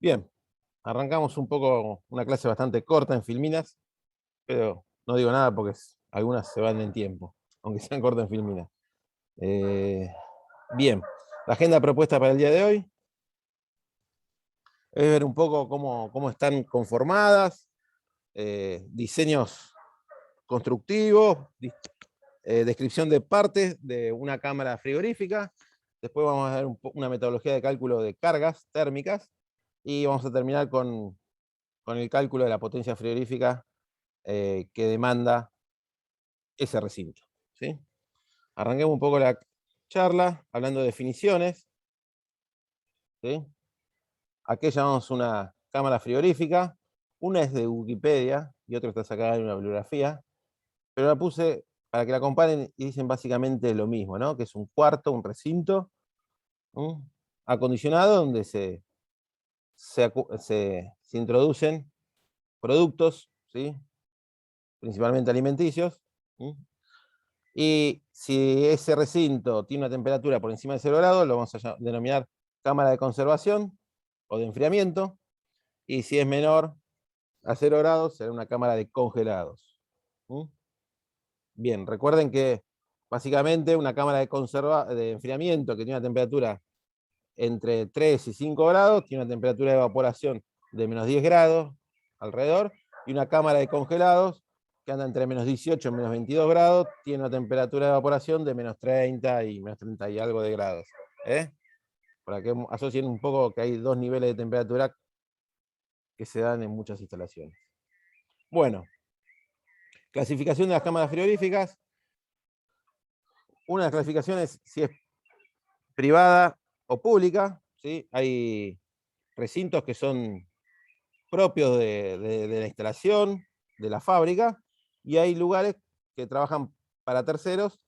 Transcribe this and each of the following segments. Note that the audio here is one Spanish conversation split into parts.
Bien, arrancamos un poco una clase bastante corta en Filminas, pero no digo nada porque algunas se van en tiempo, aunque sean cortas en Filminas. Bien, la agenda propuesta para el día de hoy es ver un poco cómo están conformadas, diseños constructivos, descripción de partes de una cámara frigorífica. Después vamos a ver una metodología de cálculo de cargas térmicas y vamos a terminar con el cálculo de la potencia frigorífica que demanda ese recinto, ¿sí? Arranquemos un poco la charla hablando de definiciones, ¿sí? Aquí llamamos una cámara frigorífica, una es de Wikipedia y otra está sacada de una bibliografía, pero la puse para que la comparen y dicen básicamente lo mismo, ¿no? Que es un cuarto, un recinto acondicionado donde se introducen productos, ¿sí? Principalmente alimenticios, ¿sí? Y si ese recinto tiene una temperatura por encima de 0 grados, lo vamos a denominar cámara de conservación o de enfriamiento, y si es menor a 0 grados, será una cámara de congelados. Bien, recuerden que básicamente una cámara de enfriamiento que tiene una temperatura entre 3 y 5 grados, tiene una temperatura de evaporación de menos 10 grados alrededor, y una cámara de congelados que anda entre menos 18 y menos 22 grados, tiene una temperatura de evaporación de menos 30 y menos 30 y algo de grados. Para que asocien un poco que hay dos niveles de temperatura que se dan en muchas instalaciones. Bueno, clasificación de las cámaras frigoríficas. Una de las clasificaciones, si es privada o pública, ¿sí? Hay recintos que son propios de la instalación, de la fábrica, y hay lugares que trabajan para terceros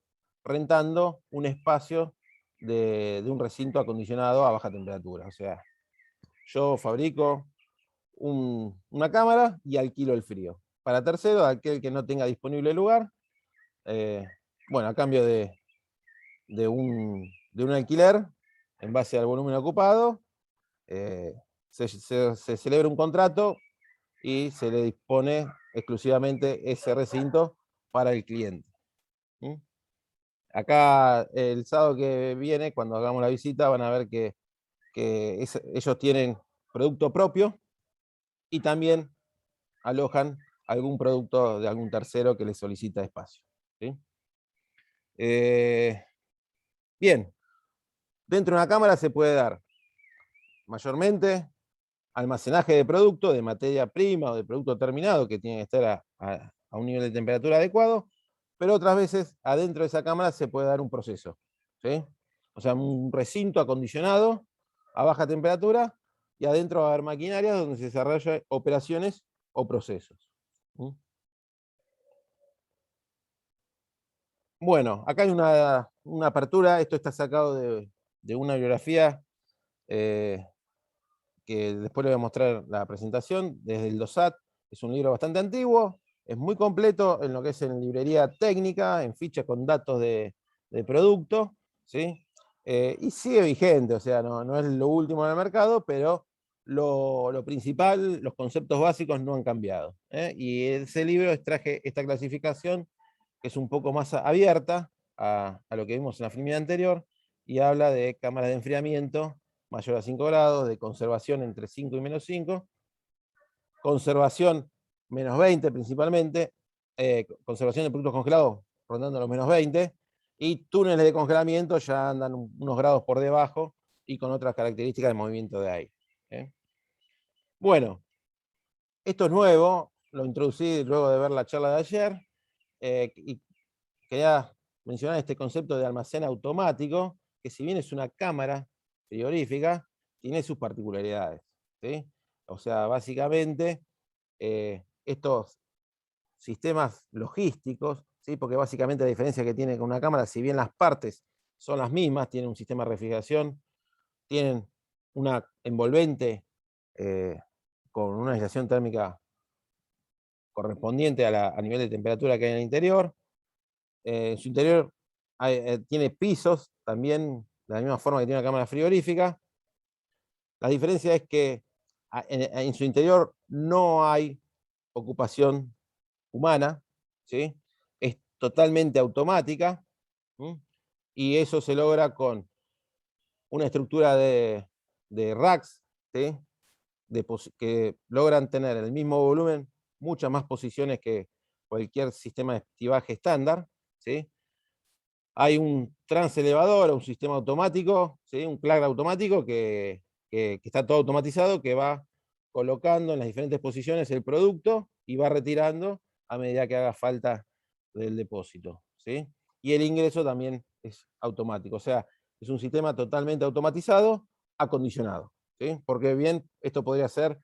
rentando un espacio de un recinto acondicionado a baja temperatura. O sea, yo fabrico una cámara y alquilo el frío. Para terceros, aquel que no tenga disponible el lugar, bueno, a cambio de un alquiler, en base al volumen ocupado, se celebra un contrato y se le dispone exclusivamente ese recinto para el cliente. Acá el sábado que viene, cuando hagamos la visita, van a ver que ellos tienen producto propio y también alojan algún producto de algún tercero que les solicita espacio. ¿Sí? Bien, dentro de una cámara se puede dar mayormente almacenaje de producto, de materia prima o de producto terminado que tiene que estar a un nivel de temperatura adecuado, pero otras veces adentro de esa cámara se puede dar un proceso, ¿sí? O sea, un recinto acondicionado a baja temperatura y adentro va a haber maquinarias donde se desarrollan operaciones o procesos. Bueno, acá hay una apertura, esto está sacado de una bibliografía que después le voy a mostrar la presentación, desde el DOSAT. Es un libro bastante antiguo, es muy completo en lo que es en librería técnica, en fichas con datos de producto, ¿sí? Y sigue vigente, o sea, no es lo último en el mercado, pero lo principal, los conceptos básicos no han cambiado. Y ese libro extraje esta clasificación, que es un poco más abierta a lo que vimos en la filmina anterior, y habla de cámaras de enfriamiento mayor a 5 grados, de conservación entre 5 y menos 5, conservación menos 20 principalmente, conservación de productos congelados rondando los menos 20, y túneles de congelamiento ya andan unos grados por debajo y con otras características de movimiento de aire. Bueno, esto es nuevo, lo introducí luego de ver la charla de ayer, y quería mencionar este concepto de almacén automático, que si bien es una cámara frigorífica, tiene sus particularidades, ¿sí? O sea, básicamente, estos sistemas logísticos, ¿sí? Porque básicamente la diferencia que tiene con una cámara, si bien las partes son las mismas, tienen un sistema de refrigeración, tienen una envolvente con una aislación térmica correspondiente a nivel de temperatura que hay en el interior. En su interior tiene pisos también, de la misma forma que tiene una cámara frigorífica. La diferencia es que en su interior no hay ocupación humana, ¿sí? Es totalmente automática, ¿sí? Y eso se logra con una estructura de racks, ¿sí? Que logran tener el mismo volumen, muchas más posiciones que cualquier sistema de estibaje estándar, ¿sí? Hay un transelevador, un sistema automático, ¿sí? Un clag automático que está todo automatizado, que va colocando en las diferentes posiciones el producto y va retirando a medida que haga falta del depósito, ¿sí? Y el ingreso también es automático, o sea, es un sistema totalmente automatizado, acondicionado, ¿sí? Porque bien, esto podría ser,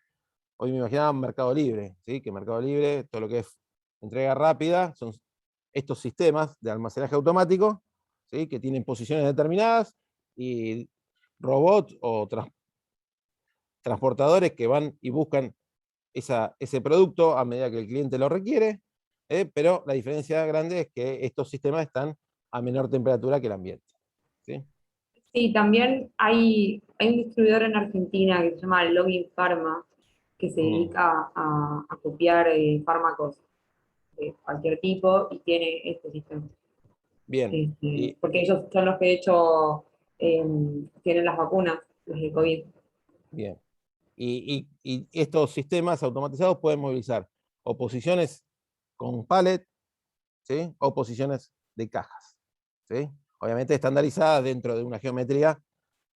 hoy me imaginaba Mercado Libre, ¿sí? Que Mercado Libre, todo lo que es entrega rápida, son estos sistemas de almacenaje automático, ¿sí? Que tienen posiciones determinadas y robots o transportadores que van y buscan ese producto a medida que el cliente lo requiere, pero la diferencia grande es que estos sistemas están a menor temperatura que el ambiente, ¿sí? Sí, también hay un distribuidor en Argentina que se llama Login Pharma, que se Mm, dedica a copiar fármacos de cualquier tipo y tiene este sistema. bien, y, Porque ellos son los que de hecho tienen las vacunas, las de COVID. bien. Y estos sistemas automatizados pueden movilizar o posiciones con pallet, ¿sí? O posiciones de cajas, ¿sí? Obviamente estandarizadas dentro de una geometría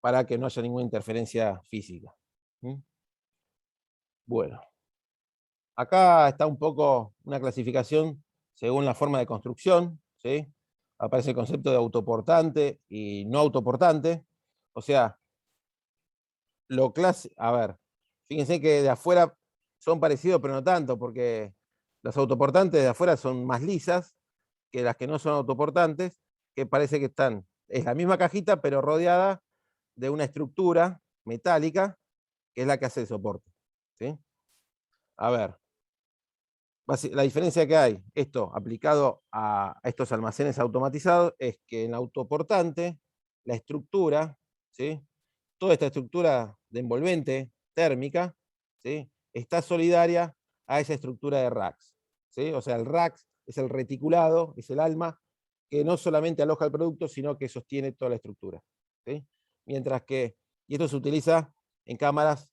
para que no haya ninguna interferencia física. ¿Mm? Bueno, acá está un poco una clasificación según la forma de construcción, ¿sí? Aparece el concepto de autoportante y no autoportante. O sea, a ver, fíjense que de afuera son parecidos, pero no tanto, porque los autoportantes de afuera son más lisas que las que no son autoportantes, que parece que es la misma cajita, pero rodeada de una estructura metálica, que es la que hace el soporte, ¿sí? A ver, la diferencia que hay, esto aplicado a estos almacenes automatizados, es que en el autoportante, la estructura, ¿sí? Toda esta estructura de envolvente térmica, ¿sí? Está solidaria a esa estructura de racks, ¿sí? O sea, el racks es el reticulado, es el alma, que no solamente aloja el producto, sino que sostiene toda la estructura, ¿sí? Mientras que, y esto se utiliza en cámaras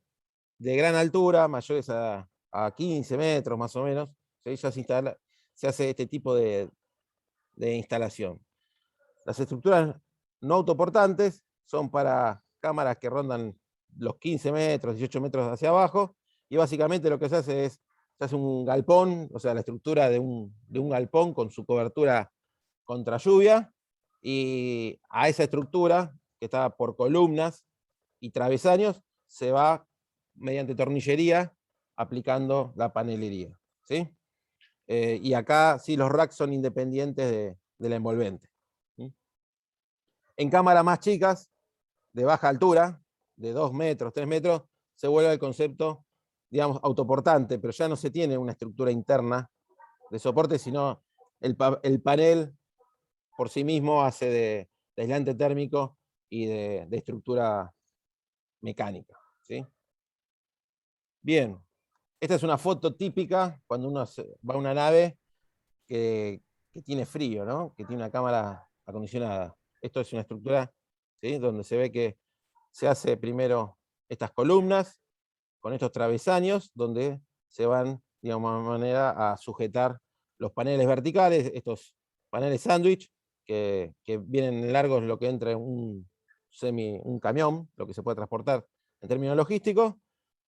de gran altura, mayores a 15 metros más o menos, ¿sí? Ya se hace este tipo de instalación. Las estructuras no autoportantes son para cámaras que rondan los 15 metros, 18 metros hacia abajo, y básicamente lo que se hace un galpón, o sea, la estructura de un galpón con su cobertura contra lluvia, y a esa estructura, que está por columnas y travesaños, se va mediante tornillería aplicando la panelería, ¿sí? Y acá sí los racks son independientes de la envolvente. ¿Sí? En cámaras más chicas, de baja altura, de 2 metros, 3 metros, se vuelve al concepto, digamos, autoportante, pero ya no se tiene una estructura interna de soporte, sino el panel por sí mismo hace de aislante térmico y de estructura mecánica, ¿sí? Bien, esta es una foto típica cuando uno va a una nave que tiene frío, ¿no? Que tiene una cámara acondicionada. Esto es una estructura, ¿sí? Donde se ve que se hace primero estas columnas con estos travesaños, donde se van, digamos, de manera a sujetar los paneles verticales, estos paneles sándwich, que vienen largos lo que entra en un camión, lo que se puede transportar en términos logísticos,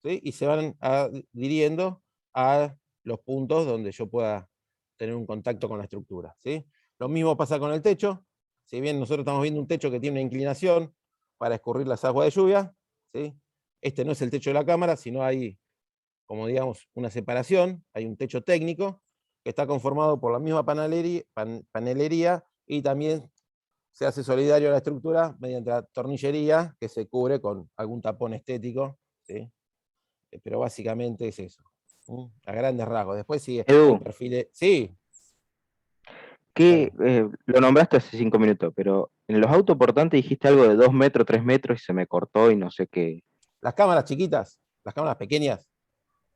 ¿sí? Y se van adhiriendo a los puntos donde yo pueda tener un contacto con la estructura, ¿sí? Lo mismo pasa con el techo. Si bien nosotros estamos viendo un techo que tiene una inclinación para escurrir las aguas de lluvia, ¿sí? Este no es el techo de la cámara, sino hay, como digamos, una separación, hay un techo técnico que está conformado por la misma panelería y también se hace solidario a la estructura mediante la tornillería que se cubre con algún tapón estético, ¿sí? Pero básicamente es eso, ¿sí? A grandes rasgos. Después sí hay Edu, perfiles, sí, que claro. lo nombraste hace 5 minutos, pero en los autoportantes dijiste algo de 2 metros, 3 metros y se me cortó y no sé qué. Las cámaras chiquitas, las cámaras pequeñas,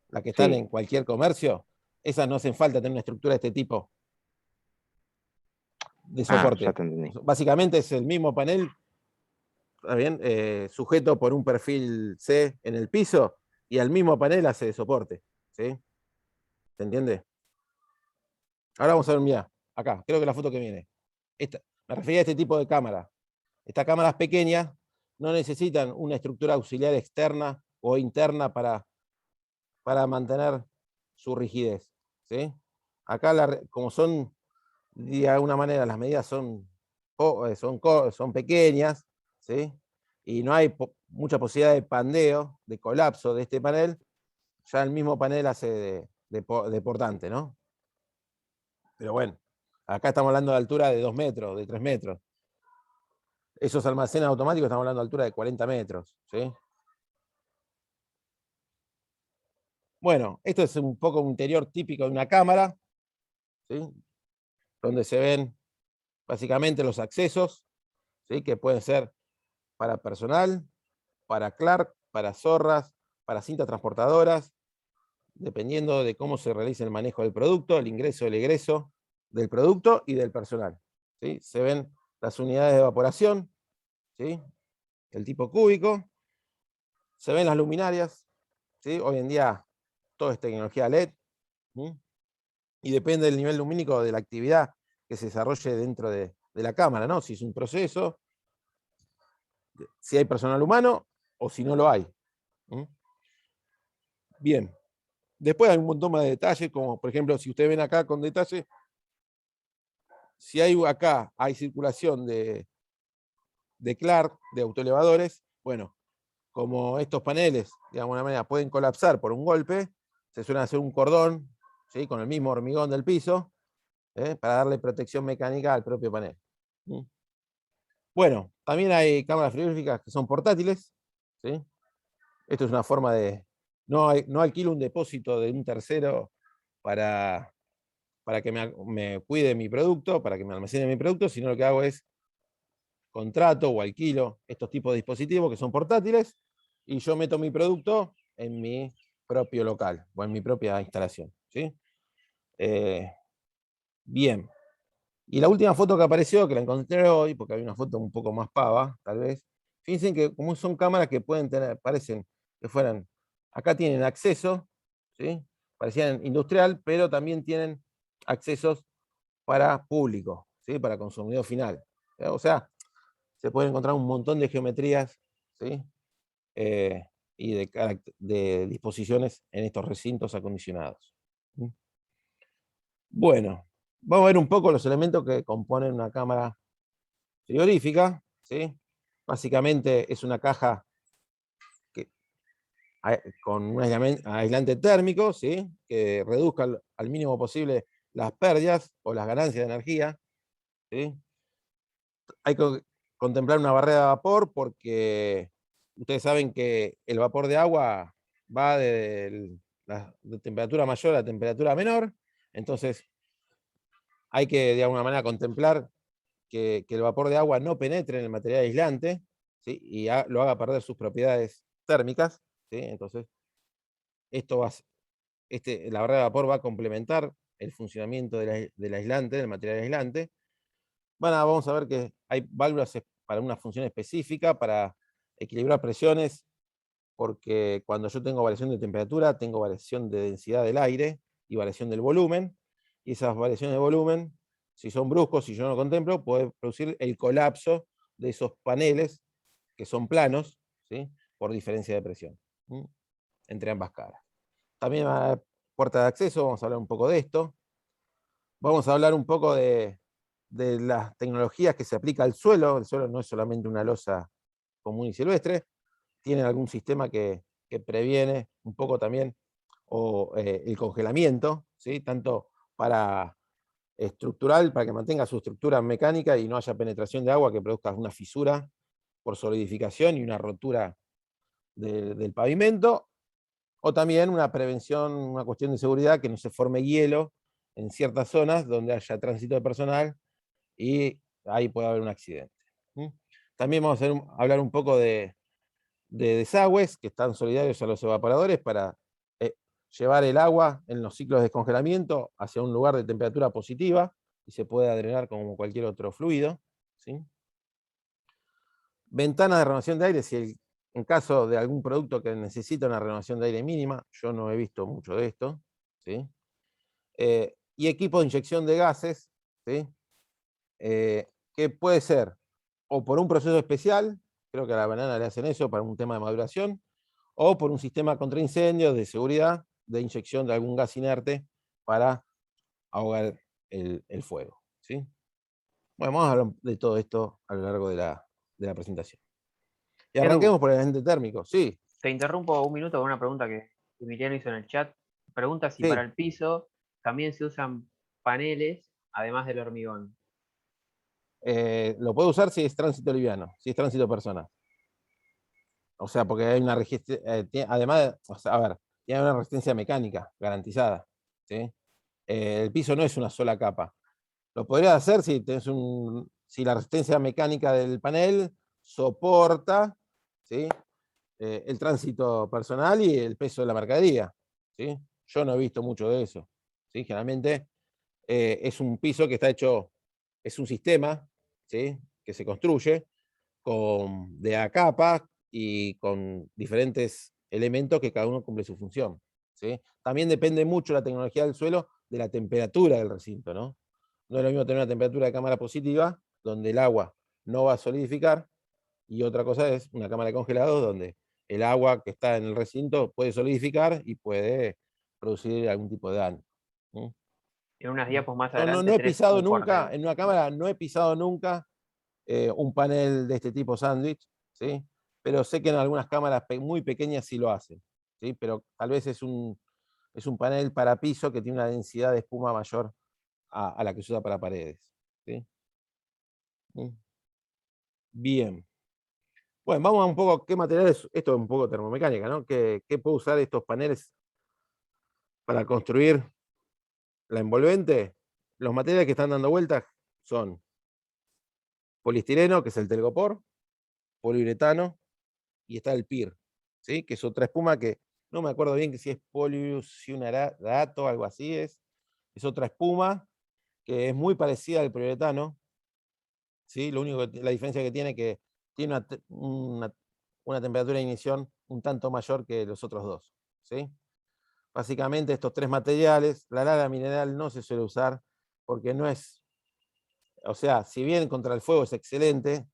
las que están Sí. en cualquier comercio, esas no hacen falta tener una estructura de este tipo de Ah, ya soporte. te entendí. Básicamente es el mismo panel, ¿está bien? Sujeto por un perfil C en el piso y al mismo panel hace de soporte. ¿Sí? ¿Se entiende? Ahora vamos a ver, mira, acá, creo que la foto que viene. Me refería a este tipo de cámara. Estas cámaras pequeñas no necesitan una estructura auxiliar externa o interna para mantener su rigidez. ¿Sí? Acá, como son, de alguna manera, las medidas son pequeñas, ¿sí? Y no hay mucha posibilidad de pandeo, de colapso de este panel, ya el mismo panel hace de portante, ¿no? Pero bueno, acá estamos hablando de altura de 2 metros, de 3 metros. Esos almacenes automáticos estamos hablando de altura de 40 metros, ¿sí? Bueno, esto es un poco un interior típico de una cámara, ¿sí? Donde se ven básicamente los accesos, ¿sí? Que pueden ser para personal, para Clark, para zorras, para cintas transportadoras, dependiendo de cómo se realice el manejo del producto, el ingreso, el egreso del producto y del personal. ¿Sí? Se ven las unidades de evaporación, ¿sí? El tipo cúbico, se ven las luminarias, ¿sí? Hoy en día todo es tecnología LED, ¿sí? Y depende del nivel lumínico de la actividad que se desarrolle dentro de la cámara, ¿no? Si es un proceso, si hay personal humano o si no lo hay. ¿Sí? Bien. Después hay un montón más de detalles, como por ejemplo, si ustedes ven acá con detalle, si hay acá hay circulación de Clark, de autoelevadores, bueno, como estos paneles, digamos de una manera, pueden colapsar por un golpe, se suele hacer un cordón, ¿sí? Con el mismo hormigón del piso, para darle protección mecánica al propio panel. ¿Sí? Bueno, también hay cámaras frigoríficas que son portátiles, ¿sí? Esto es una forma de, no alquilo un depósito de un tercero para que me cuide mi producto, para que me almacene mi producto, sino lo que hago es contrato o alquilo estos tipos de dispositivos que son portátiles y yo meto mi producto en mi propio local o en mi propia instalación. ¿Sí? Bien. Y la última foto que apareció, que la encontré hoy, porque hay una foto un poco más pava, tal vez, fíjense que como son cámaras que pueden tener, parecen que fueran, acá tienen acceso, ¿sí? Parecían industrial, pero también tienen accesos para público, ¿sí? Para consumidor final. O sea, se pueden encontrar un montón de geometrías, ¿sí? Y de disposiciones en estos recintos acondicionados. Bueno, vamos a ver un poco los elementos que componen una cámara frigorífica, ¿sí? Básicamente es una caja que, con un aislante térmico, ¿sí? Que reduzca al mínimo posible las pérdidas o las ganancias de energía, ¿sí? Hay que contemplar una barrera de vapor porque ustedes saben que el vapor de agua va de temperatura mayor a temperatura menor, entonces hay que de alguna manera contemplar que el vapor de agua no penetre en el material aislante, ¿sí? Y lo haga perder sus propiedades térmicas, ¿sí? Entonces esto la barrera de vapor va a complementar el funcionamiento del aislante, del material aislante. Vamos a ver que hay válvulas para una función específica, para equilibrar presiones, porque cuando yo tengo variación de temperatura, tengo variación de densidad del aire y variación del volumen, y esas variaciones de volumen, si son bruscos, si yo no lo contemplo, puede producir el colapso de esos paneles, que son planos, ¿sí? Por diferencia de presión, ¿sí? Entre ambas caras. También a puerta de acceso, vamos a hablar un poco de esto. Vamos a hablar un poco de las tecnologías que se aplica al suelo. El suelo no es solamente una losa común y silvestre, tiene algún sistema que previene un poco también el congelamiento, ¿sí? Tanto para estructural, para que mantenga su estructura mecánica y no haya penetración de agua que produzca una fisura por solidificación y una rotura del pavimento, o también una prevención, una cuestión de seguridad, que no se forme hielo en ciertas zonas donde haya tránsito de personal y ahí puede haber un accidente. También vamos a hablar un poco de de desagües que están solidarios a los evaporadores para llevar el agua en los ciclos de descongelamiento hacia un lugar de temperatura positiva y se pueda drenar como cualquier otro fluido, ¿sí? Ventanas de renovación de aire, en caso de algún producto que necesita una renovación de aire mínima, yo no he visto mucho de esto, ¿sí? Y equipo de inyección de gases, ¿sí? Que puede ser o por un proceso especial, creo que a la banana le hacen eso para un tema de maduración, o por un sistema contra incendios de seguridad de inyección de algún gas inerte para ahogar el fuego, ¿sí? Bueno, vamos a hablar de todo esto a lo largo de la presentación. Y arranquemos Edu, por el agente térmico, sí, te interrumpo un minuto con una pregunta que Emiliano hizo en el chat. Pregunta si sí. para el piso también se usan paneles, además del hormigón. Lo puede usar si es tránsito liviano, si es tránsito personal. O sea, porque hay una resistencia, además, o sea, a ver, tiene una resistencia mecánica garantizada, ¿sí? El piso no es una sola capa. Lo podrías hacer si tenés si la resistencia mecánica del panel soporta, ¿sí? El tránsito personal y el peso de la mercadería, ¿sí? Yo no he visto mucho de eso, ¿sí? Generalmente es un piso que está hecho, es un sistema, ¿sí? Que se construye de a capas y con diferentes elementos que cada uno cumple su función, ¿sí? También depende mucho la tecnología del suelo de la temperatura del recinto, ¿no? No es lo mismo tener una temperatura de cámara positiva, donde el agua no va a solidificar, y otra cosa es una cámara de congelados, donde el agua que está en el recinto puede solidificar y puede producir algún tipo de daño. ¿Sí? En unas diapos más Yo adelante no he tenés pisado un nunca, corte. en una cámara no he pisado nunca un panel de este tipo sándwich, ¿sí? Pero sé que en algunas cámaras muy pequeñas sí lo hacen, ¿sí? Pero tal vez es un panel para piso que tiene una densidad de espuma mayor a la que se usa para paredes, ¿sí? Bien. Bueno, vamos a un poco qué materiales, esto es un poco termomecánica, ¿no? ¿Qué puede usar estos paneles para construir la envolvente? Los materiales que están dando vueltas son poliestireno, que es el telgopor, poliuretano, y está el PIR, ¿sí? Que es otra espuma que no me acuerdo bien que si es poliuretano o algo así es. Es otra espuma que es muy parecida al poliuretano, ¿sí? Lo único la diferencia que tiene es que tiene una temperatura de ignición un tanto mayor que los otros dos, ¿sí? Básicamente estos tres materiales, la lana mineral no se suele usar porque no es, o sea, si bien contra el fuego es excelente,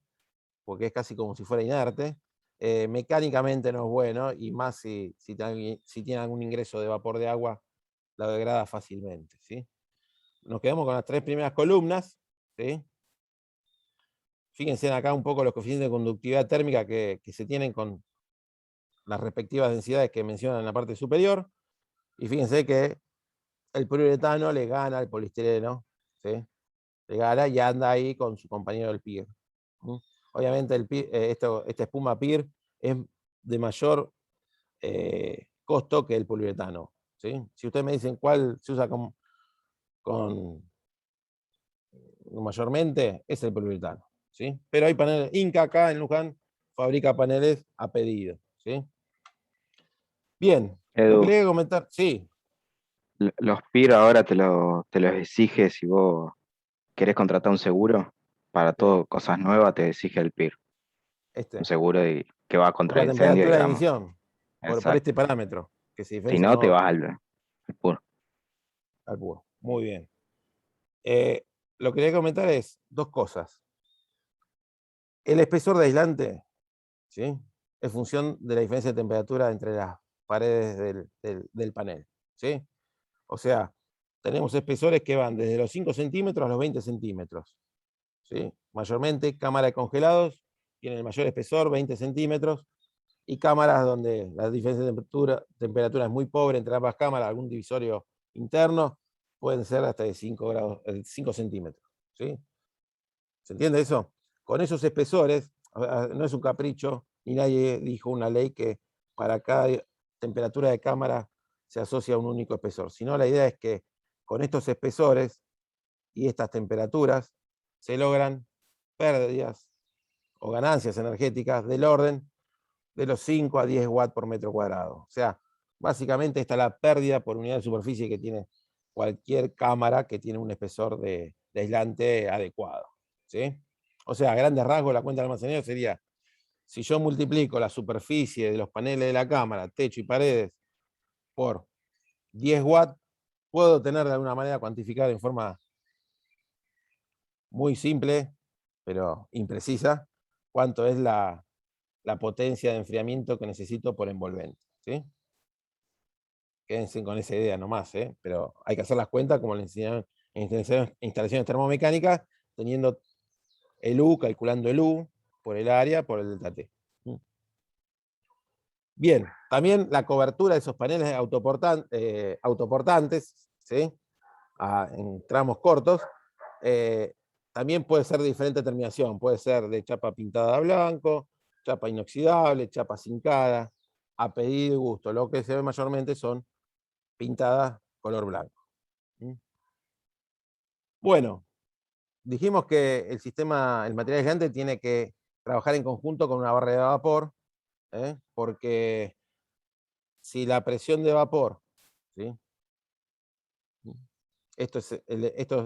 porque es casi como si fuera inerte, mecánicamente no es bueno, y más si tiene algún ingreso de vapor de agua, la degrada fácilmente, ¿sí? Nos quedamos con las tres primeras columnas, ¿sí? Fíjense acá un poco los coeficientes de conductividad térmica que se tienen con las respectivas densidades que mencionan en la parte superior, y fíjense que el poliuretano le gana al poliestireno, ¿sí? Le gana y anda ahí con su compañero el PIR. Obviamente esta espuma PIR es de mayor costo que el poliuretano, ¿sí? Si ustedes me dicen cuál se usa mayormente, es el poliuretano, ¿sí? Pero hay paneles, Inca acá en Luján fabrica paneles a pedido, ¿sí? Bien, lo que Edu, le voy a comentar, sí, los PIR ahora te los exige si vos querés contratar un seguro. Para sí, todo, cosas nuevas, te exige el PIR. Un seguro que va por contra la el incendio, temperatura de digamos. emisión, por Exacto. este parámetro, que se Si diferencia no, con te vas otros. al PUR. Al búho. Muy bien. Lo que quería comentar es dos cosas. El espesor de aislante, ¿sí? Es función de la diferencia de temperatura entre las paredes del panel, ¿sí? O sea, tenemos espesores que van desde los 5 centímetros a los 20 centímetros, ¿sí? Mayormente cámaras de congelados tienen el mayor espesor, 20 centímetros, y cámaras donde la diferencia de temperatura es muy pobre entre ambas cámaras, algún divisorio interno, pueden ser hasta de 5 grados, 5 centímetros, ¿sí? ¿Se entiende eso? Con esos espesores, no es un capricho, ni nadie dijo una ley que para cada temperatura de cámara se asocia a un único espesor, sino la idea es que con estos espesores y estas temperaturas se logran pérdidas o ganancias energéticas del orden de los 5 a 10 watts por metro cuadrado. O sea, básicamente esta es la pérdida por unidad de superficie que tiene cualquier cámara que tiene un espesor de aislante adecuado, ¿sí? O sea, a grandes rasgos la cuenta de almacenamiento sería, si yo multiplico la superficie de los paneles de la cámara, techo y paredes, por 10 watts, puedo tener de alguna manera cuantificar en forma muy simple, pero imprecisa, cuánto es la potencia de enfriamiento que necesito por envolvente, ¿sí? Quédense con esa idea nomás, pero hay que hacer las cuentas como le enseñaron en instalaciones termomecánicas, teniendo el U, calculando el U por el área, por el delta T. Bien, también la cobertura de esos paneles autoportantes, ¿sí? En tramos cortos, también puede ser de diferente terminación, puede ser de chapa pintada a blanco, chapa inoxidable, chapa zincada, a pedido y gusto. Lo que se ve mayormente son pintadas color blanco. Bueno, dijimos que el material aislante tiene que trabajar en conjunto con una barrera de vapor, porque si la presión de vapor, ¿sí?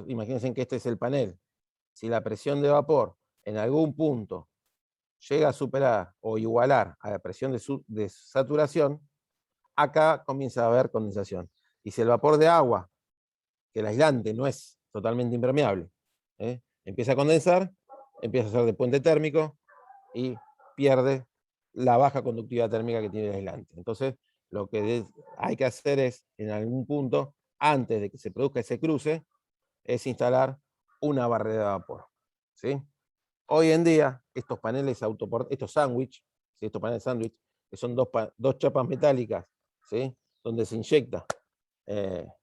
Imagínense que este es el panel. Si la presión de vapor en algún punto llega a superar o igualar a la presión de saturación, acá comienza a haber condensación. Y si el vapor de agua, que el aislante no es totalmente impermeable, empieza a condensar, empieza a ser de puente térmico y pierde la baja conductividad térmica que tiene el aislante. Entonces, lo que hay que hacer es, en algún punto, antes de que se produzca ese cruce, es instalar una barrera de vapor, ¿sí? Hoy en día, estos paneles estos sándwich, ¿sí? Estos paneles sándwich, que son dos chapas metálicas, ¿sí? Donde se inyecta, en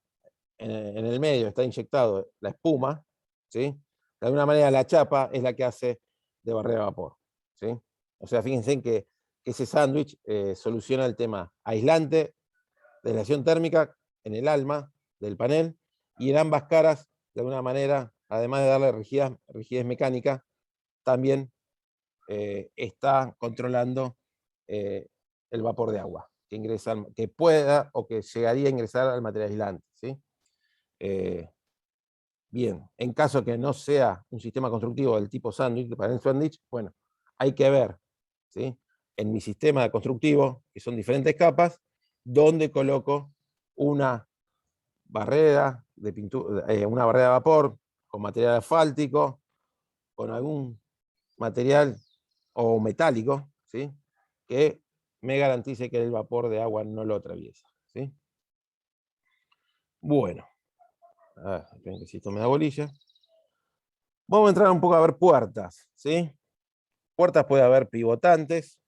el medio está inyectado la espuma, ¿sí? De alguna manera la chapa es la que hace de barrera de vapor, ¿sí? O sea, fíjense en que ese sándwich soluciona el tema aislante de aislación térmica en el alma del panel, y en ambas caras, de alguna manera, además de darle rigidez mecánica, también está controlando el vapor de agua que ingresa, que pueda o que llegaría a ingresar al material aislante, ¿sí? Bien, en caso que no sea un sistema constructivo del tipo sándwich, de panel sándwich, bueno, hay que ver, ¿sí? En mi sistema constructivo, que son diferentes capas, dónde coloco una barrera de pintura, una barrera de vapor con material asfáltico, con algún material o metálico, ¿sí? Que me garantice que el vapor de agua no lo atraviesa, ¿sí? Bueno, esperen que si esto me da bolilla. Vamos a entrar un poco a ver puertas, ¿sí? Puertas puede haber pivotantes,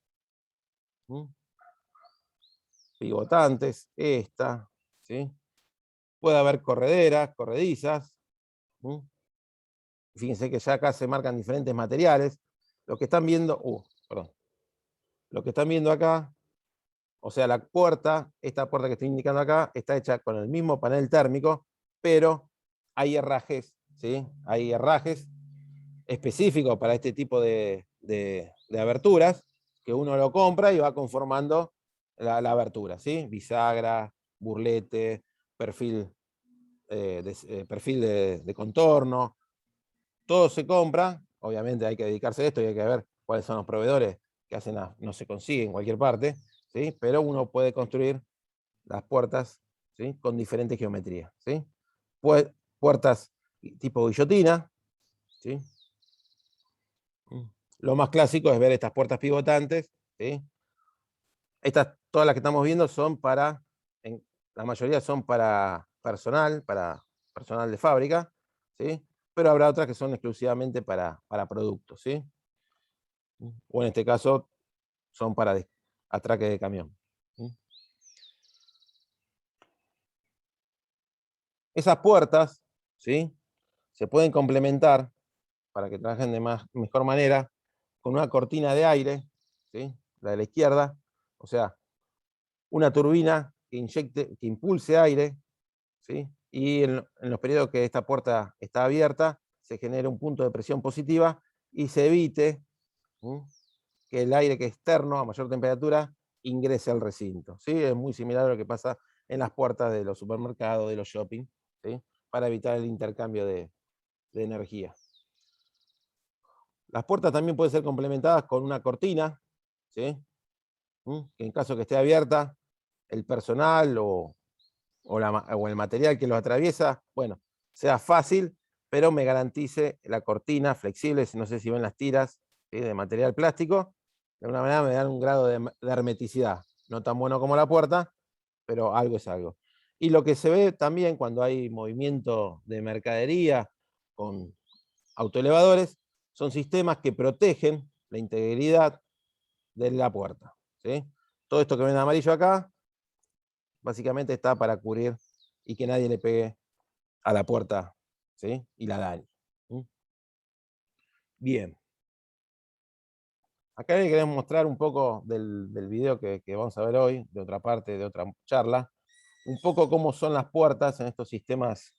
esta, ¿sí? Puede haber correderas, corredizas. Fíjense que ya acá se marcan diferentes materiales. Lo que están viendo, perdón. Lo que están viendo acá, o sea, la puerta, esta puerta que estoy indicando acá, está hecha con el mismo panel térmico, pero hay herrajes, ¿sí? Hay herrajes específicos para este tipo de aberturas, que uno lo compra y va conformando la abertura, ¿sí? Bisagra, burlete, perfil, perfil de contorno, todo se compra. Obviamente hay que dedicarse a esto y hay que ver cuáles son los proveedores que hacen, no se consigue en cualquier parte, ¿sí? Pero uno puede construir las puertas, ¿sí? Con diferentes geometrías, ¿sí? Puertas tipo guillotina, ¿sí? Lo más clásico es ver estas puertas pivotantes, ¿sí? Todas las que estamos viendo son la mayoría son para personal de fábrica, ¿sí? Pero habrá otras que son exclusivamente para productos, ¿sí? O en este caso son para atraque de camión. Esas puertas, ¿sí? Se pueden complementar para que trabajen de mejor manera con una cortina de aire, ¿sí? La de la izquierda, o sea, una turbina que impulse aire, ¿sí? Y en los periodos que esta puerta está abierta, se genera un punto de presión positiva y se evite que el aire que es externo a mayor temperatura ingrese al recinto, ¿sí? Es muy similar a lo que pasa en las puertas de los supermercados, de los shopping, ¿sí? Para evitar el intercambio de energía. Las puertas también pueden ser complementadas con una cortina, ¿sí? Que en caso que esté abierta, el personal o el material que lo atraviesa, bueno, sea fácil, pero me garantice la cortina flexible, no sé si ven las tiras, ¿sí? De material plástico, de alguna manera me dan un grado de hermeticidad, no tan bueno como la puerta, pero algo es algo. Y lo que se ve también cuando hay movimiento de mercadería con autoelevadores, son sistemas que protegen la integridad de la puerta, ¿sí? Todo esto que ven en amarillo acá, básicamente está para cubrir y que nadie le pegue a la puerta, ¿sí? Y la dañe. Bien. Acá les queremos mostrar un poco del video que vamos a ver hoy, de otra parte, de otra charla, un poco cómo son las puertas en estos sistemas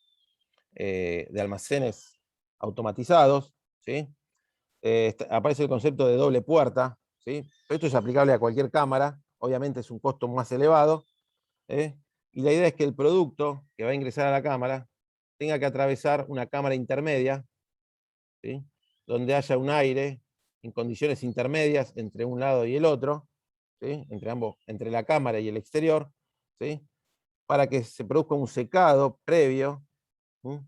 de almacenes automatizados, ¿sí? Aparece el concepto de doble puerta, ¿sí? Pero esto es aplicable a cualquier cámara, obviamente es un costo más elevado, y la idea es que el producto que va a ingresar a la cámara tenga que atravesar una cámara intermedia, ¿sí? Donde haya un aire en condiciones intermedias entre un lado y el otro, ¿sí? Entre la cámara y el exterior, ¿sí? Para que se produzca un secado previo, ¿sí?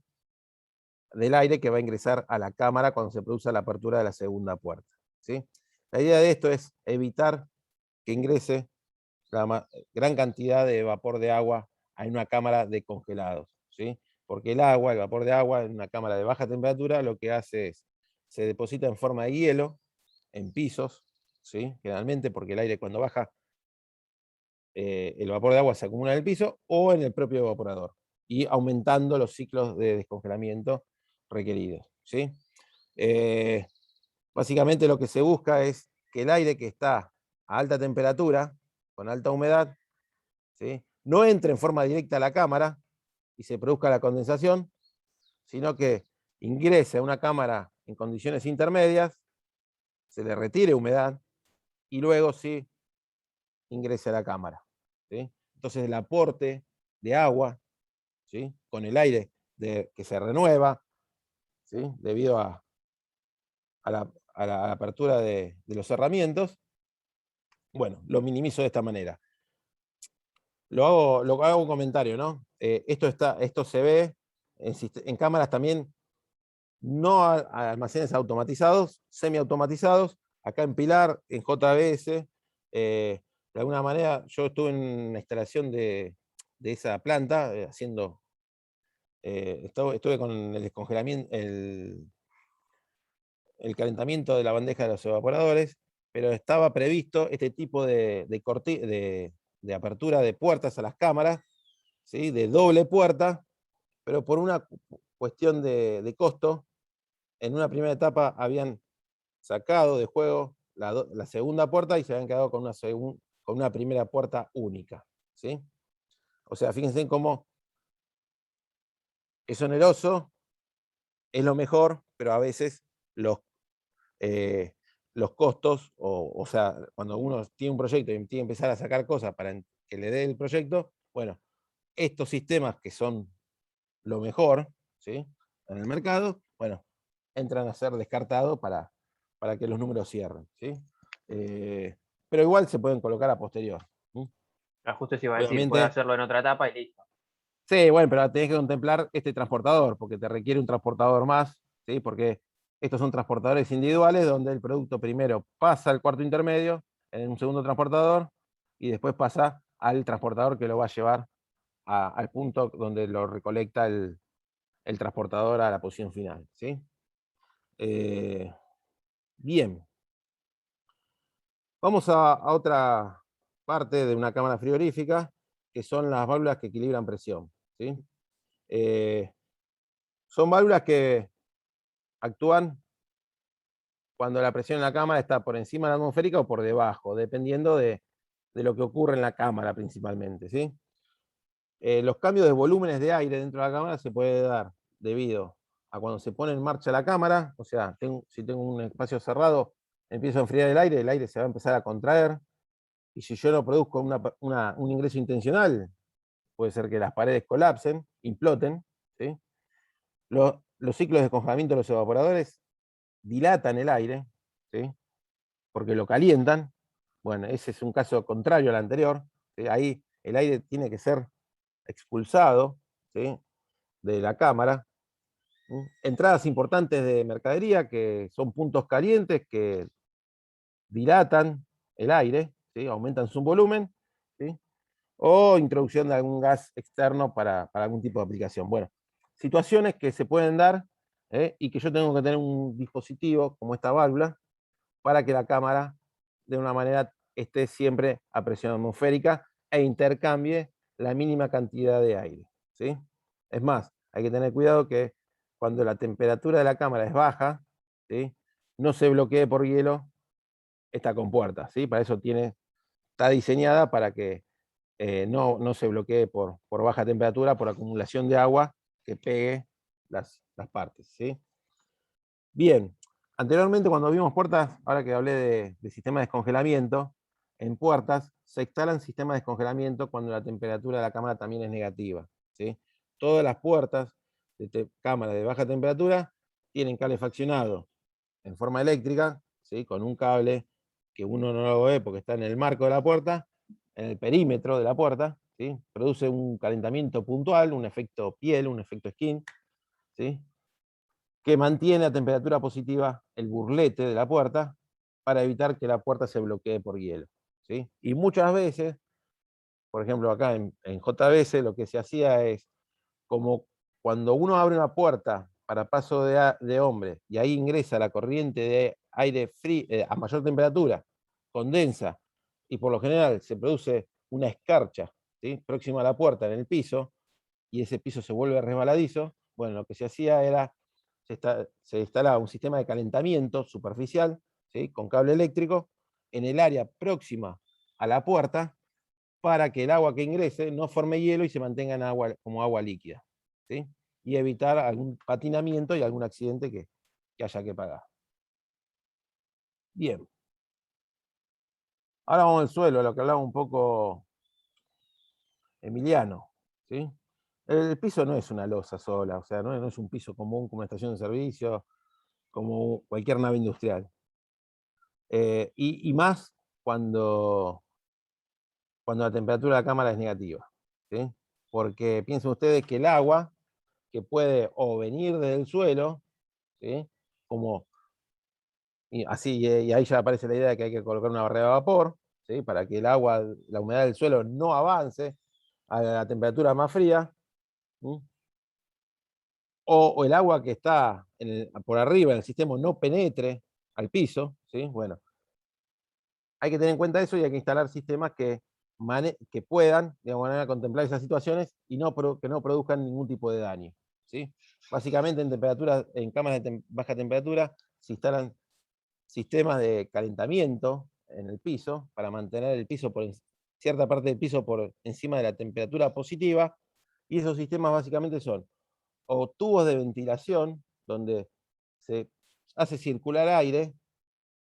Del aire que va a ingresar a la cámara cuando se produce la apertura de la segunda puerta, ¿sí? La idea de esto es evitar que ingrese la gran cantidad de vapor de agua a una cámara de congelados, ¿sí? Porque el vapor de agua en una cámara de baja temperatura lo que hace es, se deposita en forma de hielo en pisos, ¿sí? Generalmente porque el aire cuando baja, el vapor de agua se acumula en el piso o en el propio evaporador, y aumentando los ciclos de descongelamiento requeridos, ¿sí? Básicamente lo que se busca es que el aire que está a alta temperatura, con alta humedad, ¿sí? No entre en forma directa a la cámara y se produzca la condensación, sino que ingrese a una cámara en condiciones intermedias, se le retire humedad y luego sí ingrese a la cámara, ¿sí? Entonces el aporte de agua, ¿sí? Con el aire que se renueva, ¿sí? Debido a la apertura de los cerramientos, bueno, lo minimizo de esta manera. Lo hago un comentario, ¿no? Esto se ve en cámaras también, no a almacenes automatizados, semiautomatizados. Acá en Pilar, en JBS, de alguna manera, yo estuve en la instalación de esa planta, estuve con el descongelamiento, el calentamiento de la bandeja de los evaporadores, pero estaba previsto este tipo de apertura de puertas a las cámaras, ¿sí? De doble puerta, pero por una cuestión de costo, en una primera etapa habían sacado de juego la segunda puerta y se habían quedado con una primera puerta única, ¿sí? O sea, fíjense cómo es oneroso, es lo mejor, pero a veces los los costos, o sea, cuando uno tiene un proyecto y tiene que empezar a sacar cosas para que le dé el proyecto, bueno, estos sistemas que son lo mejor, ¿sí? En el mercado, bueno, entran a ser descartados para que los números cierren, ¿sí? Pero igual se pueden colocar a posterior. Justo se iba a decir, puede Obviamente, hacerlo en otra etapa y listo. sí, bueno, pero tenés que contemplar este transportador, porque te requiere un transportador más, ¿sí? Porque estos son transportadores individuales donde el producto primero pasa al cuarto intermedio en un segundo transportador y después pasa al transportador que lo va a llevar al punto donde lo recolecta el transportador a la posición final, ¿sí? Bien. Vamos a otra parte de una cámara frigorífica, que son las válvulas que equilibran presión, ¿sí? Son válvulas que actúan cuando la presión en la cámara está por encima de la atmosférica o por debajo, dependiendo de lo que ocurre en la cámara principalmente, ¿sí? Los cambios de volúmenes de aire dentro de la cámara se puede dar debido a cuando se pone en marcha la cámara, o sea, si tengo un espacio cerrado, empiezo a enfriar el aire se va a empezar a contraer, y si yo no produzco un ingreso intencional, puede ser que las paredes colapsen, imploten, ¿sí? Los ciclos de descongelamiento de los evaporadores dilatan el aire, ¿sí? Porque lo calientan. Bueno, ese es un caso contrario al anterior, ¿sí? Ahí el aire tiene que ser expulsado, ¿sí?, de la cámara. Entradas importantes de mercadería, que son puntos calientes que dilatan el aire, ¿sí?, aumentan su volumen, ¿sí?, o introducción de algún gas externo para algún tipo de aplicación. Bueno, situaciones que se pueden dar, y que yo tengo que tener un dispositivo como esta válvula para que la cámara de una manera esté siempre a presión atmosférica e intercambie la mínima cantidad de aire, ¿sí? Es más, hay que tener cuidado que cuando la temperatura de la cámara es baja, ¿sí?, no se bloquee por hielo esta compuerta, ¿sí? Para eso está diseñada para que no se bloquee por baja temperatura, por acumulación de agua que pegue las partes, ¿sí? Bien, anteriormente cuando vimos puertas, ahora que hablé de sistema de descongelamiento, en puertas se instalan sistemas de descongelamiento cuando la temperatura de la cámara también es negativa, ¿sí? Todas las puertas de cámara de baja temperatura tienen calefaccionado en forma eléctrica, ¿sí?, con un cable que uno no lo ve porque está en el marco de la puerta, en el perímetro de la puerta, ¿sí? Produce un calentamiento puntual, un efecto piel, un efecto skin, ¿sí?, que mantiene a temperatura positiva el burlete de la puerta para evitar que la puerta se bloquee por hielo, ¿sí? Y muchas veces, por ejemplo acá en JBS, lo que se hacía es, como cuando uno abre una puerta para paso de hombre y ahí ingresa la corriente de aire frío a mayor temperatura, condensa, y por lo general se produce una escarcha, ¿sí?, próxima a la puerta en el piso, y ese piso se vuelve resbaladizo. Bueno, lo que se hacía era, se instalaba un sistema de calentamiento superficial, ¿sí?, con cable eléctrico, en el área próxima a la puerta, para que el agua que ingrese no forme hielo y se mantenga como agua líquida, ¿sí?, y evitar algún patinamiento y algún accidente que haya que pagar. Bien. Ahora vamos al suelo, lo que hablaba un poco Emiliano, ¿sí? El piso no es una losa sola, o sea, no es un piso común como una estación de servicio, como cualquier nave industrial. Y más cuando la temperatura de la cámara es negativa, ¿sí? Porque piensen ustedes que el agua, que puede o venir desde el suelo, ¿sí?, como, y ahí ya aparece la idea de que hay que colocar una barrera de vapor, ¿sí?, para que el agua, la humedad del suelo no avance a la temperatura más fría, ¿sí?, o el agua que está por arriba en el sistema no penetre al piso, ¿sí? Bueno, hay que tener en cuenta eso y hay que instalar sistemas que puedan, de alguna manera, contemplar esas situaciones y que no produzcan ningún tipo de daño, ¿sí? Básicamente en cámaras de baja temperatura se instalan sistemas de calentamiento en el piso para mantener el piso cierta parte del piso por encima de la temperatura positiva, y esos sistemas básicamente son o tubos de ventilación, donde se hace circular aire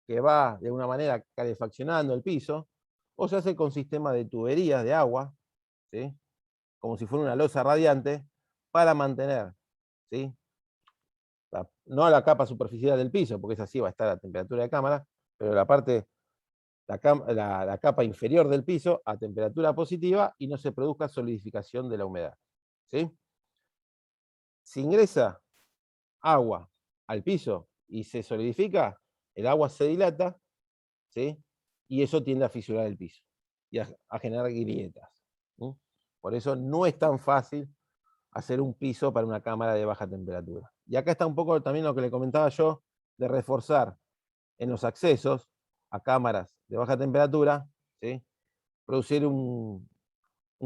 que va de una manera calefaccionando el piso, o se hace con sistemas de tuberías de agua, ¿sí?, como si fuera una losa radiante, para mantener, ¿sí?, no la capa superficial del piso, porque esa sí va a estar a temperatura de cámara, pero la capa inferior del piso a temperatura positiva y no se produzca solidificación de la humedad, ¿sí? Si ingresa agua al piso y se solidifica, el agua se dilata, ¿sí?, y eso tiende a fisurar el piso y a generar grietas, ¿sí? Por eso no es tan fácil hacer un piso para una cámara de baja temperatura. Y acá está un poco también lo que le comentaba yo, de reforzar en los accesos a cámaras de baja temperatura, ¿sí?, producir un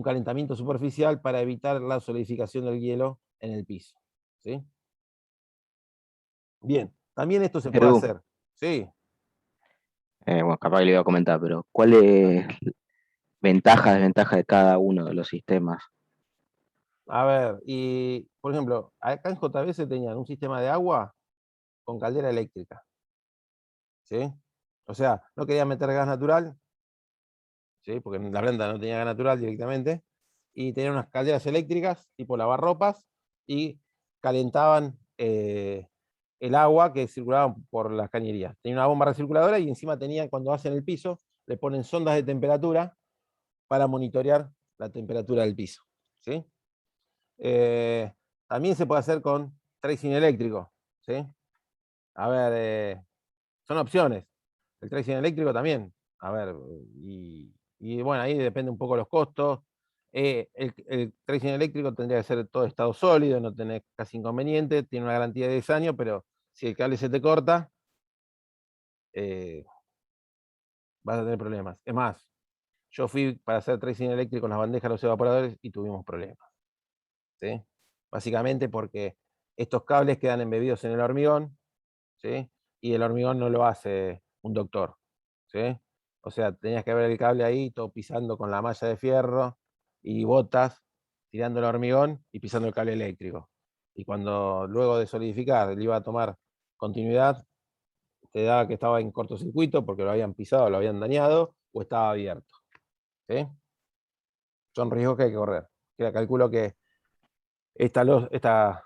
calentamiento superficial para evitar la solidificación del hielo en el piso, ¿sí? Bien, también esto se puede Edu, hacer, ¿sí? bueno, capaz que le iba a comentar, pero ¿cuál es ventaja, desventaja de cada uno de los sistemas? A ver, y por ejemplo, acá en JBS tenían un sistema de agua con caldera eléctrica, ¿sí? O sea, no quería meter gas natural, ¿sí? Porque la planta no tenía gas natural directamente, y tenía unas calderas eléctricas, tipo lavarropas, y calentaban el agua que circulaba por las cañerías. Tenía una bomba recirculadora y encima tenían, cuando hacen el piso, le ponen sondas de temperatura para monitorear la temperatura del piso, ¿sí? También se puede hacer con tracing eléctrico, ¿sí? A ver, son opciones. El tracing eléctrico también. A ver, y bueno, ahí depende un poco los costos. El tracing eléctrico tendría que ser todo estado sólido, no tener casi inconveniente, tiene una garantía de 10 años, pero si el cable se te corta, vas a tener problemas. Es más, yo fui para hacer tracing eléctrico con las bandejas de los evaporadores y tuvimos problemas, ¿sí? Básicamente porque estos cables quedan embebidos en el hormigón, ¿sí? Y el hormigón no lo hace un doctor, ¿sí? O sea, tenías que ver el cable ahí, todo pisando con la malla de fierro y botas, tirando el hormigón y pisando el cable eléctrico. Y cuando luego de solidificar le iba a tomar continuidad, te daba que estaba en cortocircuito porque lo habían pisado, lo habían dañado o estaba abierto, ¿sí? Son riesgos que hay que correr. Calculo que esta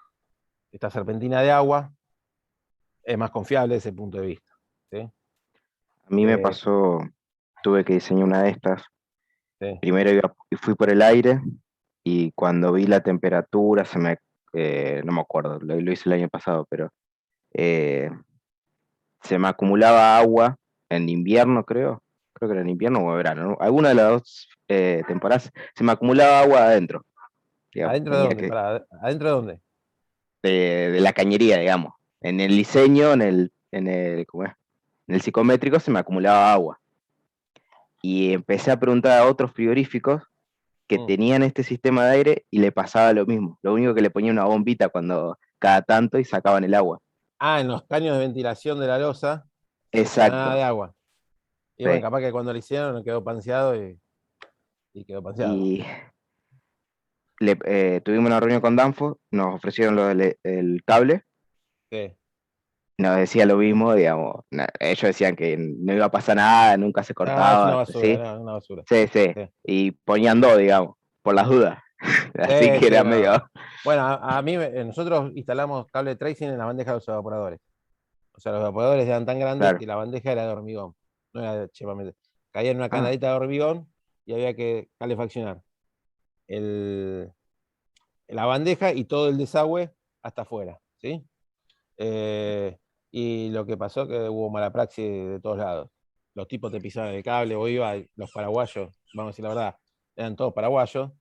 serpentina de agua es más confiable desde ese punto de vista, ¿sí? A mí me Eh, pasó, tuve que diseñar una de estas. sí. Primero fui por el aire y cuando vi la temperatura, no me acuerdo, lo hice el año pasado, pero eh, se me acumulaba agua en invierno, creo que era en invierno o en verano, ¿no? Alguna de las dos temporadas, se me acumulaba agua adentro, digamos, ¿Adentro de dónde? Pará, ¿adentro de dónde? de la cañería, digamos. En el diseño, ¿cómo es? En el psicométrico se me acumulaba agua. Y empecé a preguntar a otros frigoríficos que Mm. tenían este sistema de aire y le pasaba lo mismo. Lo único que le ponía una bombita cada tanto y sacaban el agua. Ah, en los caños de ventilación de la losa se llenaba Exacto. de agua. Y bueno, Sí. capaz que cuando lo hicieron quedó panseado y quedó panseado. Y tuvimos una reunión con Danfo, nos ofrecieron el cable, Sí. nos decía lo mismo, digamos. Ellos decían que no iba a pasar nada, nunca se No, es una cortaba, basura, ¿sí? no, es una basura. Sí, sí. Sí, Y ponían dos, digamos, por las dudas. Así sí, que sí, era no. medio. Bueno, nosotros instalamos cable tracing en la bandeja de los evaporadores. O sea, los evaporadores eran tan grandes Claro. que la bandeja era de hormigón. No era de chepamente. Caía en una Ah, canaleta de hormigón y había que calefaccionar el, la bandeja y todo el desagüe hasta afuera, ¿sí? Eh, y lo que pasó que hubo mala praxis de todos lados. Los tipos te pisaban el cable, vos ibas, los paraguayos, vamos a decir la verdad, eran todos paraguayos,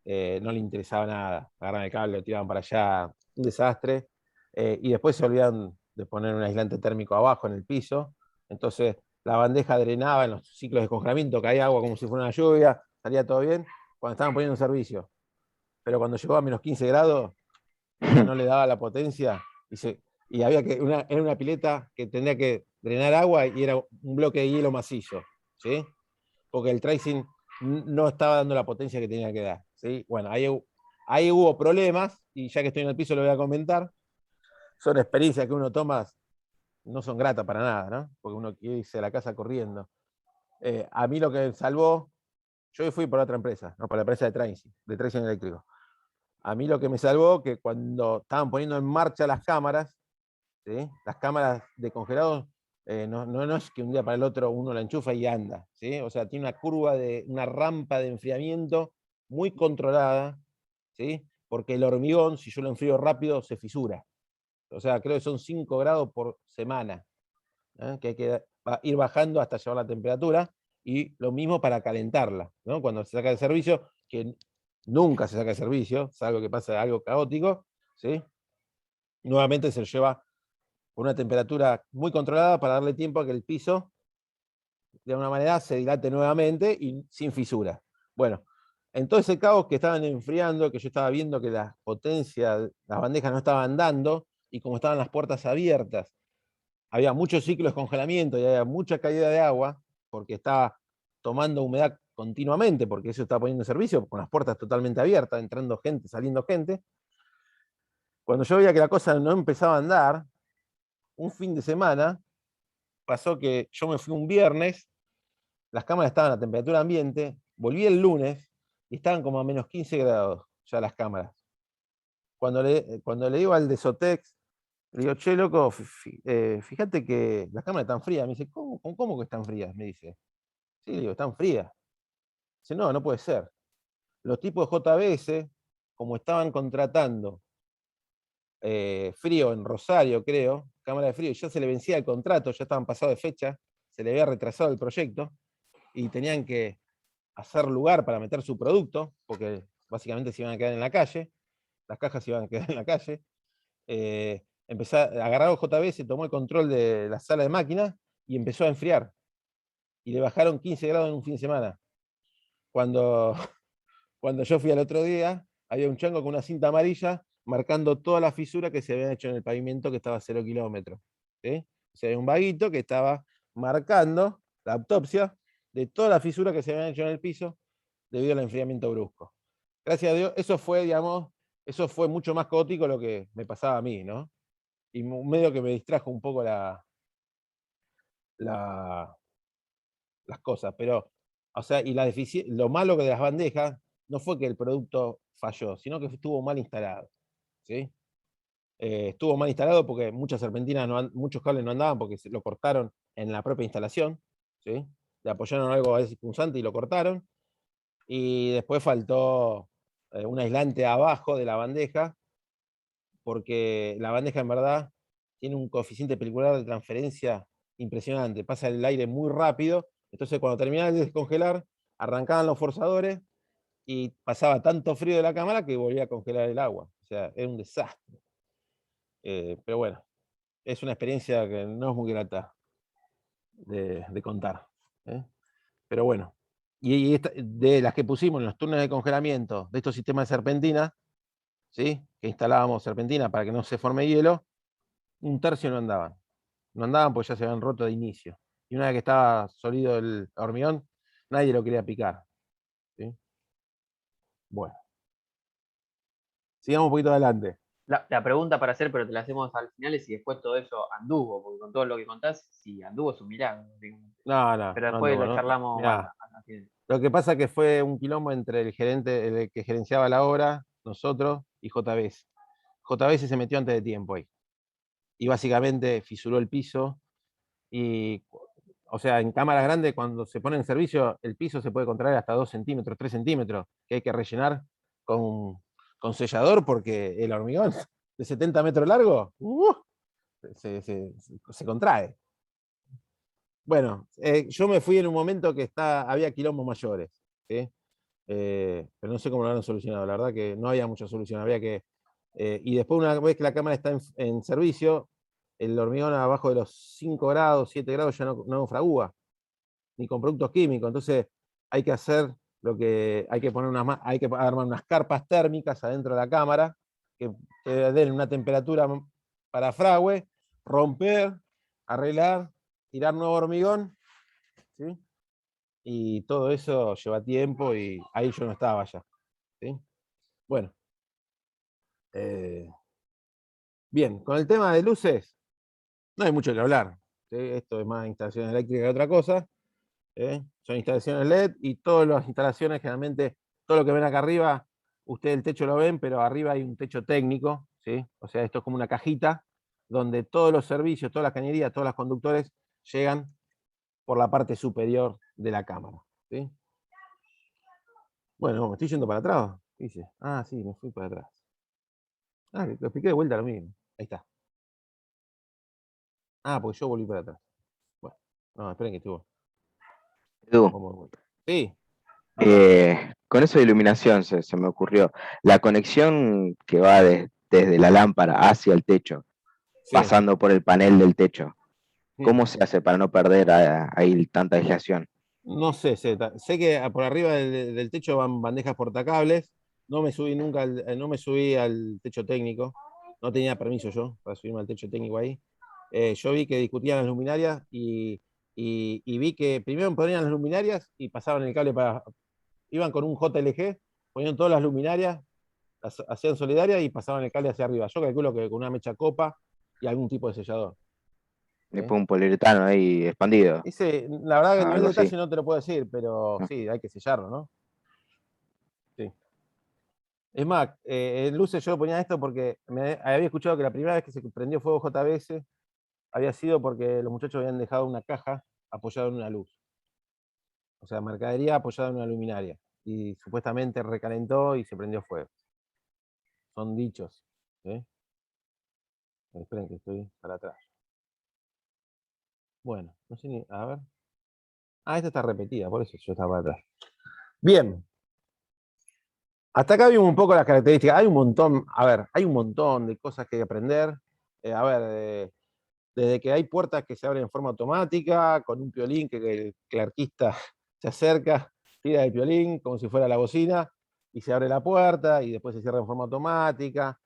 no les interesaba nada, agarraban el cable, lo tiraban para allá, un desastre, y después se olvidaron de poner un aislante térmico abajo en el piso, entonces la bandeja drenaba en los ciclos de congelamiento, caía agua como si fuera una lluvia, salía todo bien, cuando estaban poniendo un servicio. Pero cuando llegó a menos 15 grados, ya no le daba la potencia y había que, era una pileta que tenía que drenar agua y era un bloque de hielo macizo, ¿sí? Porque el tracing no estaba dando la potencia que tenía que dar, ¿sí? Bueno, ahí hubo problemas y ya que estoy en el piso lo voy a comentar. Son experiencias que uno toma, no son gratas para nada, ¿no? Porque uno quiere irse a la casa corriendo. A mí lo que salvó, yo fui por otra empresa, no por la empresa de tracing eléctrico. A mí lo que me salvó que cuando estaban poniendo en marcha las cámaras, ¿sí? Las cámaras de congelados, no es que un día para el otro uno la enchufa y anda, ¿sí? O sea, tiene una rampa de enfriamiento muy controlada, ¿sí? Porque el hormigón, si yo lo enfrío rápido, se fisura. O sea, creo que son 5 grados por semana, ¿eh? Que hay que ir bajando hasta llevar la temperatura, y lo mismo para calentarla, ¿no? Cuando se saca de servicio, que nunca se saca de servicio, salvo que pase algo caótico, ¿sí? Nuevamente se lo lleva con una temperatura muy controlada para darle tiempo a que el piso, de alguna manera, se dilate nuevamente y sin fisura. Bueno, en todo ese caos que estaban enfriando, que yo estaba viendo que las potencias, las bandejas no estaban dando, y como estaban las puertas abiertas, había muchos ciclos de congelamiento y había mucha caída de agua, porque estaba tomando humedad continuamente, porque eso estaba poniendo en servicio, con las puertas totalmente abiertas, entrando gente, saliendo gente. Cuando yo veía que la cosa no empezaba a andar, un fin de semana pasó que yo me fui un viernes, las cámaras estaban a temperatura ambiente, volví el lunes y estaban como a menos 15 grados ya las cámaras. Cuando le digo al de Sotex, le digo, che, loco, fíjate que las cámaras están frías. Me dice, ¿cómo que están frías? Me dice. Sí, le digo, están frías. Dice, no, no puede ser. Los tipos de JBS, como estaban contratando frío en Rosario, creo, cámara de frío, y ya se le vencía el contrato, ya estaban pasados de fecha, se le había retrasado el proyecto, y tenían que hacer lugar para meter su producto, porque básicamente se iban a quedar en la calle, las cajas se iban a quedar en la calle. Agarró JBS, tomó el control de la sala de máquinas y empezó a enfriar. Y le bajaron 15 grados en un fin de semana. Cuando, cuando yo fui al otro día, había un chango con una cinta amarilla marcando todas las fisuras que se habían hecho en el pavimento, que estaba a 0 kilómetros. ¿Sí? O sea, había un vaguito que estaba marcando la autopsia de todas las fisuras que se habían hecho en el piso debido al enfriamiento brusco. Gracias a Dios, eso fue, digamos, eso fue mucho más caótico lo que me pasaba a mí, ¿no? Y medio que me distrajo un poco las cosas, pero, o sea, y lo malo que de las bandejas no fue que el producto falló, sino que estuvo mal instalado, ¿sí? Estuvo mal instalado porque muchas serpentinas, muchos cables no andaban porque lo cortaron en la propia instalación, ¿sí? Le apoyaron algo a ese punzante y lo cortaron, y después faltó un aislante abajo de la bandeja, porque la bandeja en verdad tiene un coeficiente pelicular de transferencia impresionante, pasa el aire muy rápido, entonces cuando terminaba de descongelar, arrancaban los forzadores y pasaba tanto frío de la cámara que volvía a congelar el agua, o sea, era un desastre. Pero bueno, es una experiencia que no es muy grata de contar. ¿Eh? Pero bueno, y de las que pusimos en los túneles de congelamiento de estos sistemas de serpentina, ¿sí? Que instalábamos serpentina para que no se forme hielo, un tercio no andaban. No andaban porque ya se habían roto de inicio. Y una vez que estaba sólido el hormigón, nadie lo quería picar. ¿Sí? Bueno, sigamos un poquito adelante. La pregunta para hacer, pero te la hacemos al final, es si después todo eso anduvo, porque con todo lo que contás, si anduvo es un milagro. No Pero después anduvo, lo ¿no? charlamos Mirá, al final. lo que pasa es que fue un quilombo entre el gerente, el que gerenciaba la obra, nosotros, y JBS. JBS se metió antes de tiempo ahí. Y básicamente fisuró el piso. Y, o sea, en cámaras grandes, cuando se pone en servicio, el piso se puede contraer hasta 2 centímetros, 3 centímetros, que hay que rellenar con sellador, porque el hormigón de 70 metros largo se contrae. Bueno, yo me fui en un momento que había quilombos mayores, ¿sí? Pero no sé cómo lo han solucionado. La verdad que no había mucha solución. Había que. Y después, una vez que la cámara está en servicio, el hormigón abajo de los 5 grados, 7 grados ya no fragúa, ni con productos químicos. Entonces hay que hacer hay que poner hay que armar unas carpas térmicas adentro de la cámara que den una temperatura para fragüe, romper, arreglar, tirar nuevo hormigón, ¿sí? Y todo eso lleva tiempo y ahí yo no estaba ya, ¿sí? Bueno, bien, con el tema de luces, no hay mucho que hablar, ¿sí? Esto es más instalación eléctrica que otra cosa, ¿eh? Son instalaciones LED y todas las instalaciones, generalmente, todo lo que ven acá arriba, ustedes el techo lo ven, pero arriba hay un techo técnico, ¿sí? O sea, esto es como una cajita donde todos los servicios, todas las cañerías, todos los conductores llegan por la parte superior de la cámara, ¿sí? Bueno, me estoy yendo para atrás, dice. Ah, sí, me fui para atrás. Ah, lo expliqué de vuelta lo mismo. Ahí está. Ah, porque yo volví para atrás. Bueno, no, esperen que estuvo. Edu, Vamos de vuelta. Sí. con eso de iluminación se me ocurrió. La conexión que va desde la lámpara hacia el techo, Sí. pasando por el panel del techo, Mm. ¿cómo se hace para no perder ahí tanta desviación? No sé, sé que por arriba del techo van bandejas portacables. No me subí nunca, no me subí al techo técnico. No tenía permiso yo para subirme al techo técnico ahí. Yo vi que discutían las luminarias y vi que primero ponían las luminarias y pasaban el cable iban con un JLG, ponían todas las luminarias, las hacían solidarias y pasaban el cable hacia arriba. Yo calculo que con una mecha copa y algún tipo de sellador. Después un poliuretano ahí expandido. La verdad que a nivel Algo de detalle así. no te lo puedo decir, pero Ah, sí, hay que sellarlo, ¿no? Sí. Es más, en luces yo lo ponía esto porque me había escuchado que la primera vez que se prendió fuego JBS había sido porque los muchachos habían dejado una caja apoyada en una luz. O sea, mercadería apoyada en una luminaria. Y supuestamente recalentó y se prendió fuego. Son dichos. ¿Sí? Esperen que estoy para atrás. Bueno, no sé ni. A ver. Ah, esta está repetida, por eso yo estaba para atrás. Bien. Hasta acá vimos un poco las características. Hay un montón, a ver, hay un montón de cosas que hay que aprender. A ver, desde que hay puertas que se abren en forma automática, con un piolín que el arquista se acerca, tira el piolín como si fuera la bocina, y se abre la puerta y después se cierra en forma automática.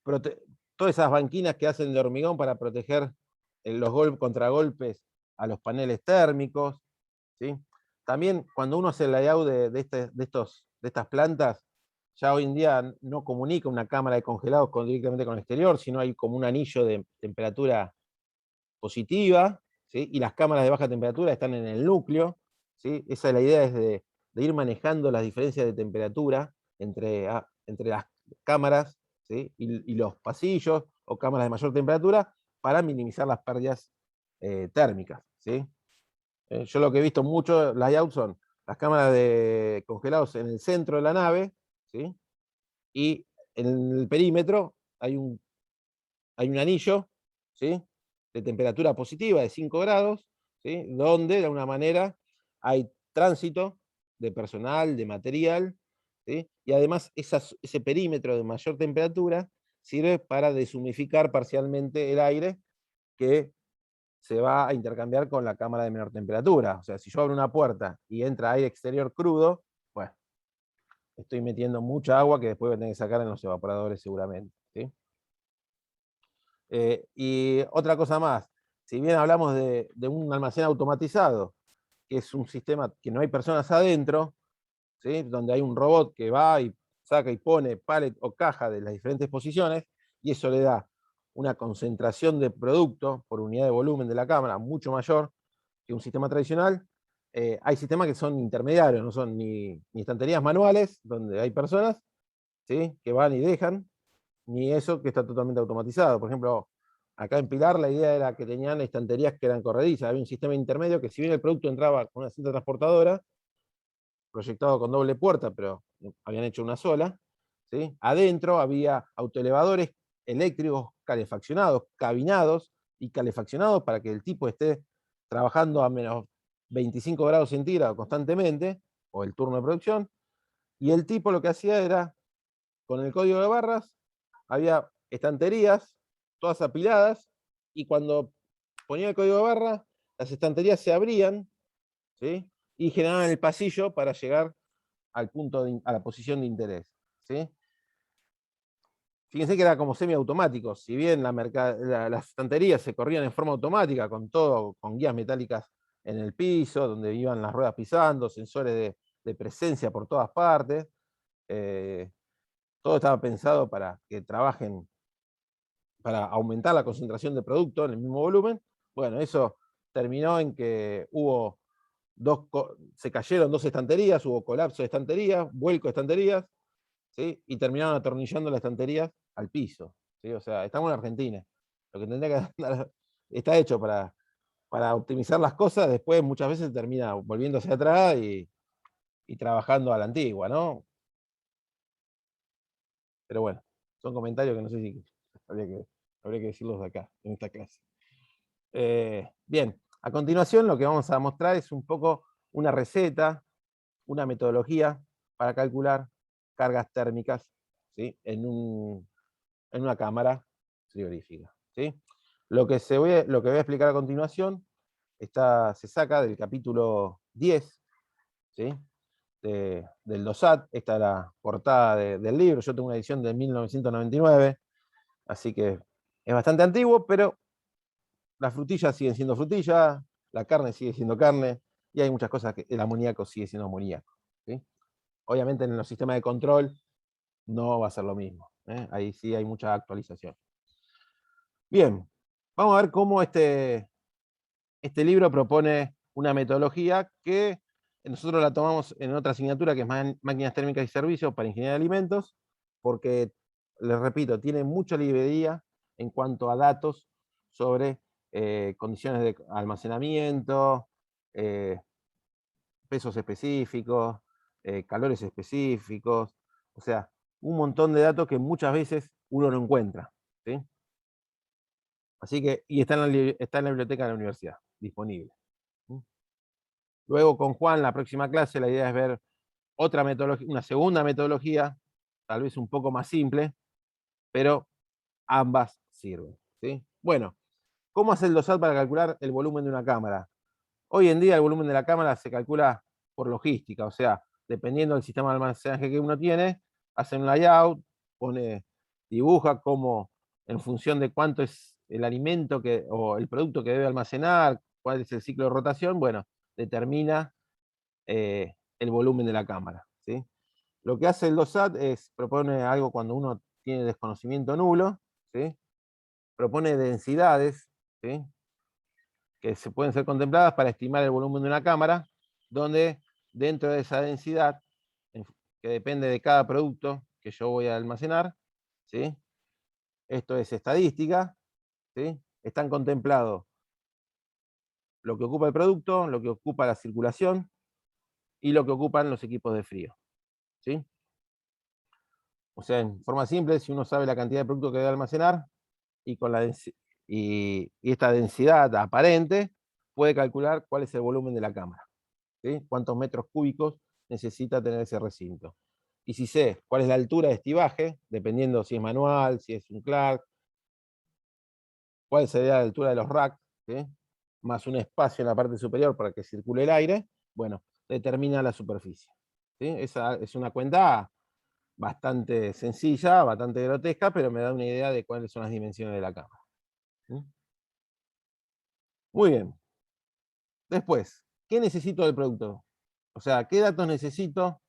Todas esas banquinas que hacen de hormigón para proteger los contragolpes a los paneles térmicos. ¿Sí? También cuando uno hace el layout de estas plantas, ya hoy en día no comunica una cámara de congelados directamente con el exterior, sino hay como un anillo de temperatura positiva, ¿sí? Y las cámaras de baja temperatura están en el núcleo. ¿Sí? Esa es la idea, es de ir manejando las diferencias de temperatura entre las cámaras, ¿sí? y los pasillos o cámaras de mayor temperatura para minimizar las pérdidas térmicas. ¿Sí? Yo lo que he visto mucho layouts son las cámaras de congelados en el centro de la nave, ¿sí? Y en el perímetro hay un anillo, ¿sí? De temperatura positiva de 5 grados, ¿sí? Donde de alguna manera hay tránsito de personal, de material, ¿sí? Y además ese perímetro de mayor temperatura sirve para deshumificar parcialmente el aire que se va a intercambiar con la cámara de menor temperatura. O sea, si yo abro una puerta y entra aire exterior crudo, bueno, estoy metiendo mucha agua que después voy a tener que sacar en los evaporadores seguramente. ¿Sí? Y otra cosa más, si bien hablamos de un almacén automatizado, que es un sistema que no hay personas adentro, ¿sí? Donde hay un robot que va y saca y pone pallet o caja de las diferentes posiciones, y eso le da una concentración de producto por unidad de volumen de la cámara mucho mayor que un sistema tradicional. Hay sistemas que son intermediarios, no son ni estanterías manuales, donde hay personas, ¿sí? Que van y dejan, ni eso que está totalmente automatizado. Por ejemplo, acá en Pilar la idea era que tenían estanterías que eran corredizas. Había un sistema intermedio que si bien el producto entraba con una cinta transportadora, proyectado con doble puerta, pero habían hecho una sola, ¿sí? Adentro había autoelevadores eléctricos calefaccionados, cabinados y calefaccionados para que el tipo esté trabajando a menos 25 grados centígrados constantemente, o el turno de producción, y el tipo lo que hacía era, con el código de barras, había estanterías, todas apiladas, y cuando ponía el código de barra, las estanterías se abrían, ¿sí? Y generaban el pasillo para llegar al punto a la posición de interés. ¿Sí? Fíjense que era como semiautomático, si bien las estanterías se corrían en forma automática, con guías metálicas en el piso, donde iban las ruedas pisando, sensores de presencia por todas partes, todo estaba pensado para que trabajen, para aumentar la concentración de producto en el mismo volumen. Bueno, eso terminó en que se cayeron dos estanterías, hubo colapso de estanterías, vuelco de estanterías, ¿sí? Y terminaron atornillando las estanterías al piso. ¿Sí? O sea, estamos en Argentina. Lo que tendría que andar, está hecho para optimizar las cosas, después muchas veces termina volviendo hacia atrás y trabajando a la antigua, ¿no? Pero bueno, son comentarios que no sé si habría que decirlos de acá, en esta clase. Bien, a continuación lo que vamos a mostrar es un poco una receta, una metodología para calcular cargas térmicas, ¿sí? en una cámara frigorífica. ¿Sí? Lo que voy a explicar a continuación se saca del capítulo 10, ¿sí? Del DOSAT. Esta es la portada del libro. Yo tengo una edición de 1999, así que es bastante antiguo, pero las frutillas siguen siendo frutillas, la carne sigue siendo carne, y hay muchas cosas que el amoníaco sigue siendo amoníaco. ¿Sí? Obviamente en los sistemas de control no va a ser lo mismo. Ahí sí hay mucha actualización. Bien, Vamos a ver cómo este libro propone una metodología que nosotros la tomamos en otra asignatura, que es Máquinas Térmicas y Servicios para Ingeniería de Alimentos, porque, les repito, tiene mucha librería en cuanto a datos sobre condiciones de almacenamiento, pesos específicos, calores específicos, o sea, un montón de datos que muchas veces uno no encuentra, ¿sí? Así que, y está en la biblioteca de la universidad, disponible. Luego con Juan, la próxima clase, la idea es ver otra metodología, una segunda metodología, tal vez un poco más simple, pero ambas sirven, ¿sí? Bueno, ¿cómo hace el DOSAT para calcular el volumen de una cámara? Hoy en día el volumen de la cámara se calcula por logística, o sea, dependiendo del sistema de almacenaje que uno tiene, hace un layout, dibuja cómo, en función de cuánto es el alimento o el producto que debe almacenar, cuál es el ciclo de rotación, bueno, determina el volumen de la cámara, ¿sí? Lo que hace el DOSAT es, propone algo cuando uno tiene desconocimiento nulo, ¿sí? Propone densidades, ¿sí? Que se pueden ser contempladas para estimar el volumen de una cámara, donde dentro de esa densidad, que depende de cada producto que yo voy a almacenar, ¿sí? Esto es estadística, ¿sí? Están contemplados lo que ocupa el producto, lo que ocupa la circulación y lo que ocupan los equipos de frío, ¿sí? O sea, en forma simple, si uno sabe la cantidad de producto que debe almacenar y, y esta densidad aparente, puede calcular cuál es el volumen de la cámara, ¿sí? Cuántos metros cúbicos necesita tener ese recinto. Y si sé cuál es la altura de estibaje, dependiendo si es manual, si es un Clark, cuál sería la altura de los racks, ¿sí? Más un espacio en la parte superior para que circule el aire, bueno, determina la superficie, ¿sí? Esa es una cuenta bastante sencilla, bastante grotesca, pero me da una idea de cuáles son las dimensiones de la cámara. Muy bien. Después, ¿qué necesito del producto? O sea, ¿qué datos necesito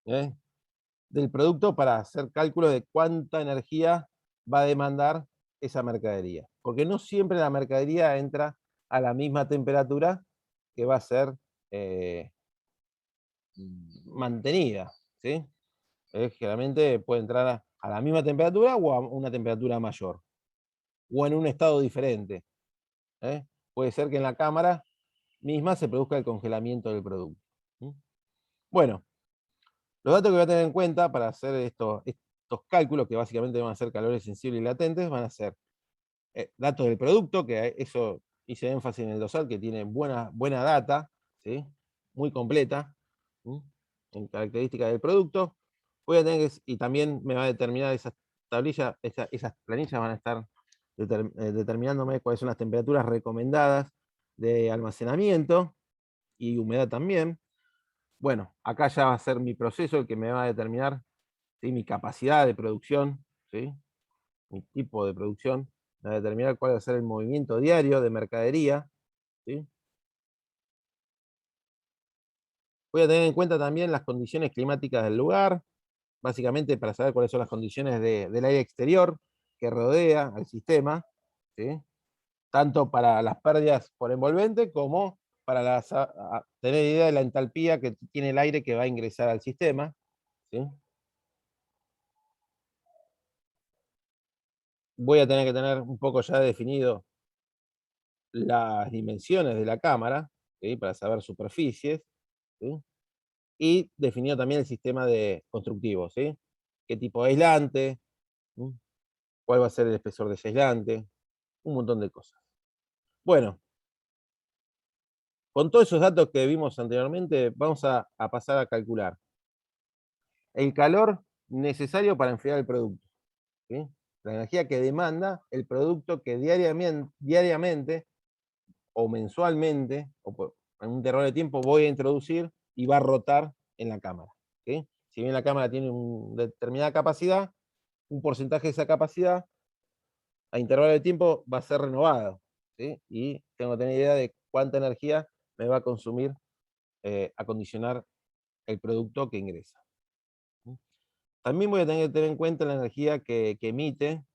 del producto para hacer cálculos de cuánta energía va a demandar esa mercadería? Porque no siempre la mercadería entra a la misma temperatura que va a ser mantenida, ¿sí? Generalmente puede entrar a la misma temperatura o a una temperatura mayor, o en un estado diferente. Puede ser que en la cámara misma se produzca el congelamiento del producto. Bueno, los datos que voy a tener en cuenta para hacer estos cálculos, que básicamente van a ser calores sensibles y latentes, van a ser datos del producto, que eso hice énfasis en el DOSAT, que tiene buena data, ¿sí? Muy completa, ¿sí? En características del producto. Voy a tener y también me va a determinar esas tablillas, esas planillas van a estar determinándome cuáles son las temperaturas recomendadas de almacenamiento y humedad también. Bueno, acá ya va a ser mi proceso el que me va a determinar, ¿sí? Mi capacidad de producción, ¿sí? Mi tipo de producción, me va a determinar cuál va a ser el movimiento diario de mercadería, ¿sí? Voy a tener en cuenta también las condiciones climáticas del lugar, básicamente para saber cuáles son las condiciones del aire exterior que rodea al sistema, ¿sí? Tanto para las pérdidas por envolvente como para tener idea de la entalpía que tiene el aire que va a ingresar al sistema, ¿sí? Voy a tener que tener un poco ya definido las dimensiones de la cámara, ¿sí? Para saber superficies, ¿sí? Y definido también el sistema de constructivo, ¿sí? Qué tipo de aislante, ¿sí? Cuál va a ser el espesor de ese aislante, un montón de cosas. Bueno, con todos esos datos que vimos anteriormente, vamos a pasar a calcular el calor necesario para enfriar el producto, ¿sí? La energía que demanda el producto que diariamente o mensualmente, o en un intervalo de tiempo, voy a introducir y va a rotar en la cámara, ¿sí? Si bien la cámara tiene una determinada capacidad, un porcentaje de esa capacidad a intervalo de tiempo va a ser renovado, ¿sí? Y tengo que tener idea de cuánta energía me va a consumir acondicionar el producto que ingresa. También voy a tener que tener en cuenta la energía que emite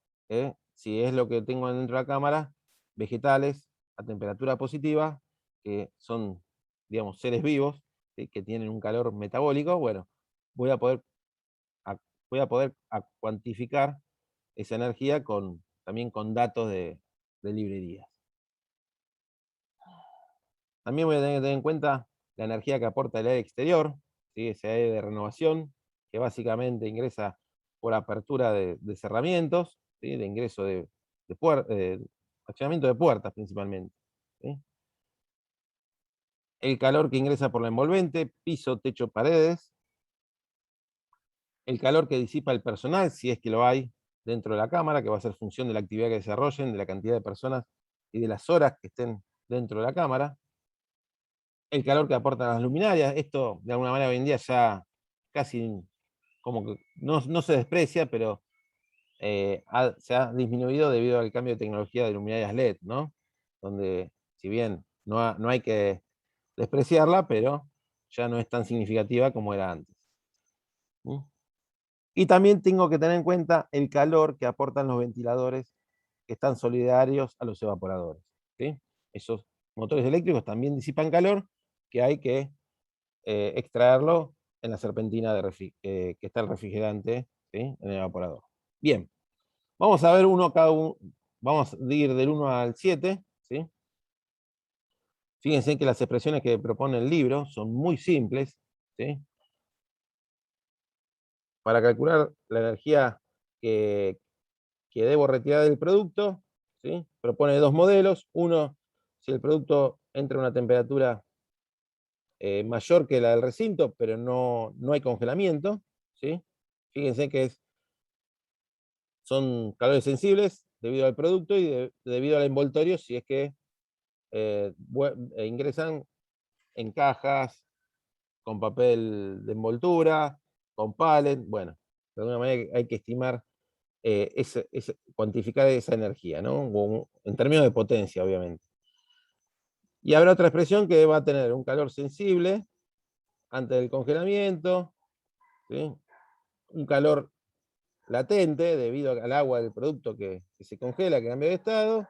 si es lo que tengo dentro de la cámara, vegetales a temperatura positiva, que son, digamos, seres vivos, ¿sí? Que tienen un calor metabólico, bueno, voy a poder, cuantificar esa energía también con datos de librerías. También voy a tener que tener en cuenta la energía que aporta el aire exterior, ¿sí? Ese aire de renovación, que básicamente ingresa por apertura de cerramientos, ¿sí? De ingreso de accionamiento de puertas principalmente, ¿sí? El calor que ingresa por la envolvente, piso, techo, paredes. El calor que disipa el personal, si es que lo hay dentro de la cámara, que va a ser función de la actividad que desarrollen, de la cantidad de personas y de las horas que estén dentro de la cámara. El calor que aportan las luminarias, esto de alguna manera hoy en día ya casi como que no se desprecia, pero se ha disminuido debido al cambio de tecnología de luminarias LED, ¿no? Donde, si bien no hay que despreciarla, pero ya no es tan significativa como era antes. ¿Mm? Y también tengo que tener en cuenta el calor que aportan los ventiladores que están solidarios a los evaporadores, ¿sí? Esos motores eléctricos también disipan calor que hay que extraerlo en la serpentina que está el refrigerante, ¿sí? En el evaporador. Bien, vamos a ver uno cada uno, vamos a ir del 1 al 7, ¿sí? Fíjense que las expresiones que propone el libro son muy simples, ¿sí? Para calcular la energía que debo retirar del producto, ¿sí? Propone dos modelos. Uno, si el producto entra a una temperatura mayor que la del recinto, pero no hay congelamiento, ¿sí? Fíjense que son calores sensibles debido al producto y debido al envoltorio, si es que ingresan en cajas, con papel de envoltura, con pallet, bueno, de alguna manera hay que estimar, cuantificar esa energía, ¿no? En términos de potencia, obviamente. Y habrá otra expresión que va a tener un calor sensible antes del congelamiento, ¿sí? Un calor latente debido al agua del producto que se congela, que cambia de estado,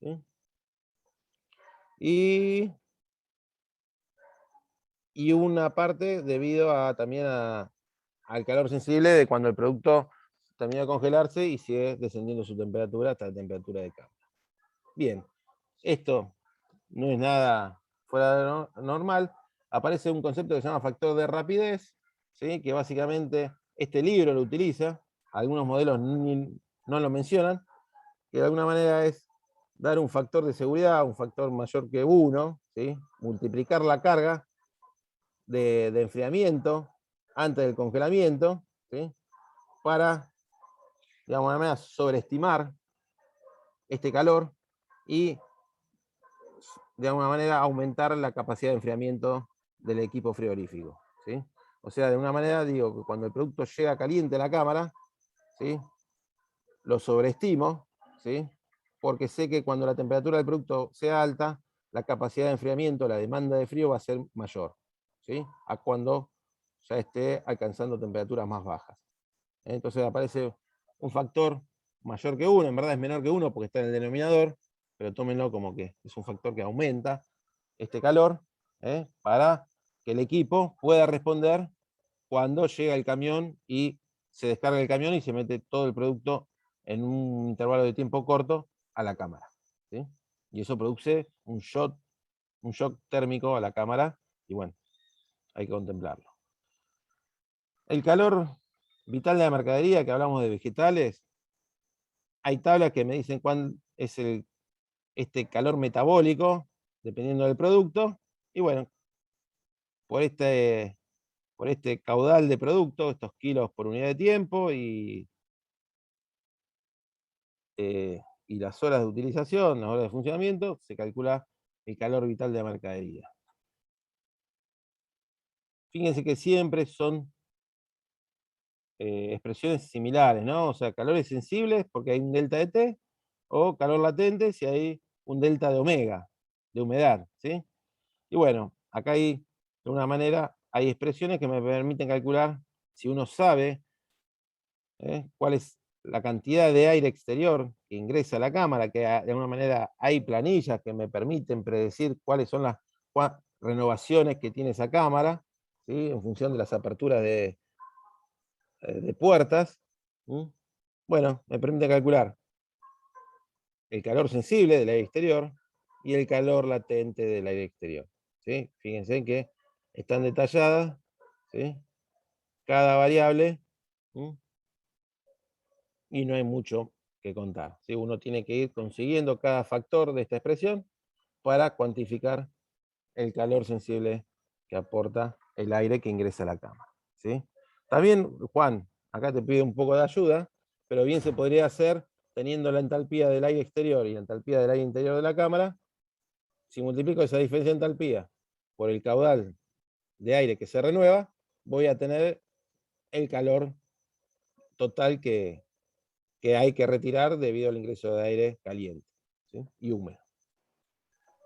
¿sí? Y una parte debido también al calor sensible de cuando el producto termina de congelarse y sigue descendiendo su temperatura hasta la temperatura de cámara. Bien, esto no es nada fuera de lo normal. Aparece un concepto que se llama factor de rapidez, ¿sí? Que básicamente este libro lo utiliza, algunos modelos no lo mencionan, que de alguna manera es dar un factor de seguridad, un factor mayor que 1, ¿sí? Multiplicar la carga de enfriamiento antes del congelamiento, ¿sí? Para, digamos, de alguna manera sobreestimar este calor y de alguna manera aumentar la capacidad de enfriamiento del equipo frigorífico, ¿sí? O sea, de una manera digo que cuando el producto llega caliente a la cámara, ¿sí? Lo sobreestimo, ¿sí? Porque sé que cuando la temperatura del producto sea alta, la capacidad de enfriamiento, la demanda de frío va a ser mayor, ¿sí? A cuando ya esté alcanzando temperaturas más bajas. Entonces aparece un factor mayor que 1, en verdad es menor que 1 porque está en el denominador, pero tómenlo como que es un factor que aumenta este calor, para que el equipo pueda responder cuando llega el camión y se descarga el camión y se mete todo el producto en un intervalo de tiempo corto a la cámara, ¿sí? Y eso produce un shock térmico a la cámara y bueno, hay que contemplarlo. El calor vital de la mercadería, que hablamos de vegetales, hay tablas que me dicen cuál es este calor metabólico, dependiendo del producto, y bueno, por este caudal de producto, estos kilos por unidad de tiempo y las horas de utilización, las horas de funcionamiento, se calcula el calor vital de la mercadería. Fíjense que siempre son expresiones similares, ¿no? O sea, calores sensibles porque hay un delta de T, o calor latente si hay un delta de omega, de humedad, ¿sí? Y bueno, acá hay, de una manera, hay expresiones que me permiten calcular, si uno sabe cuál es la cantidad de aire exterior que ingresa a la cámara, que de alguna manera hay planillas que me permiten predecir cuáles son las renovaciones que tiene esa cámara, ¿sí? En función de las aperturas de puertas. ¿Sí? Bueno, me permite calcular el calor sensible del aire exterior y el calor latente del aire exterior. ¿Sí? Fíjense que están detalladas, ¿sí? Cada variable, ¿sí? Y no hay mucho que contar, ¿sí? Uno tiene que ir consiguiendo cada factor de esta expresión para cuantificar el calor sensible que aporta el aire que ingresa a la cámara, ¿sí? También, Juan, acá te pido un poco de ayuda, pero bien se podría hacer teniendo la entalpía del aire exterior y la entalpía del aire interior de la cámara. Si multiplico esa diferencia de entalpía por el caudal de aire que se renueva, voy a tener el calor total que hay que retirar debido al ingreso de aire caliente, ¿sí? Y húmedo.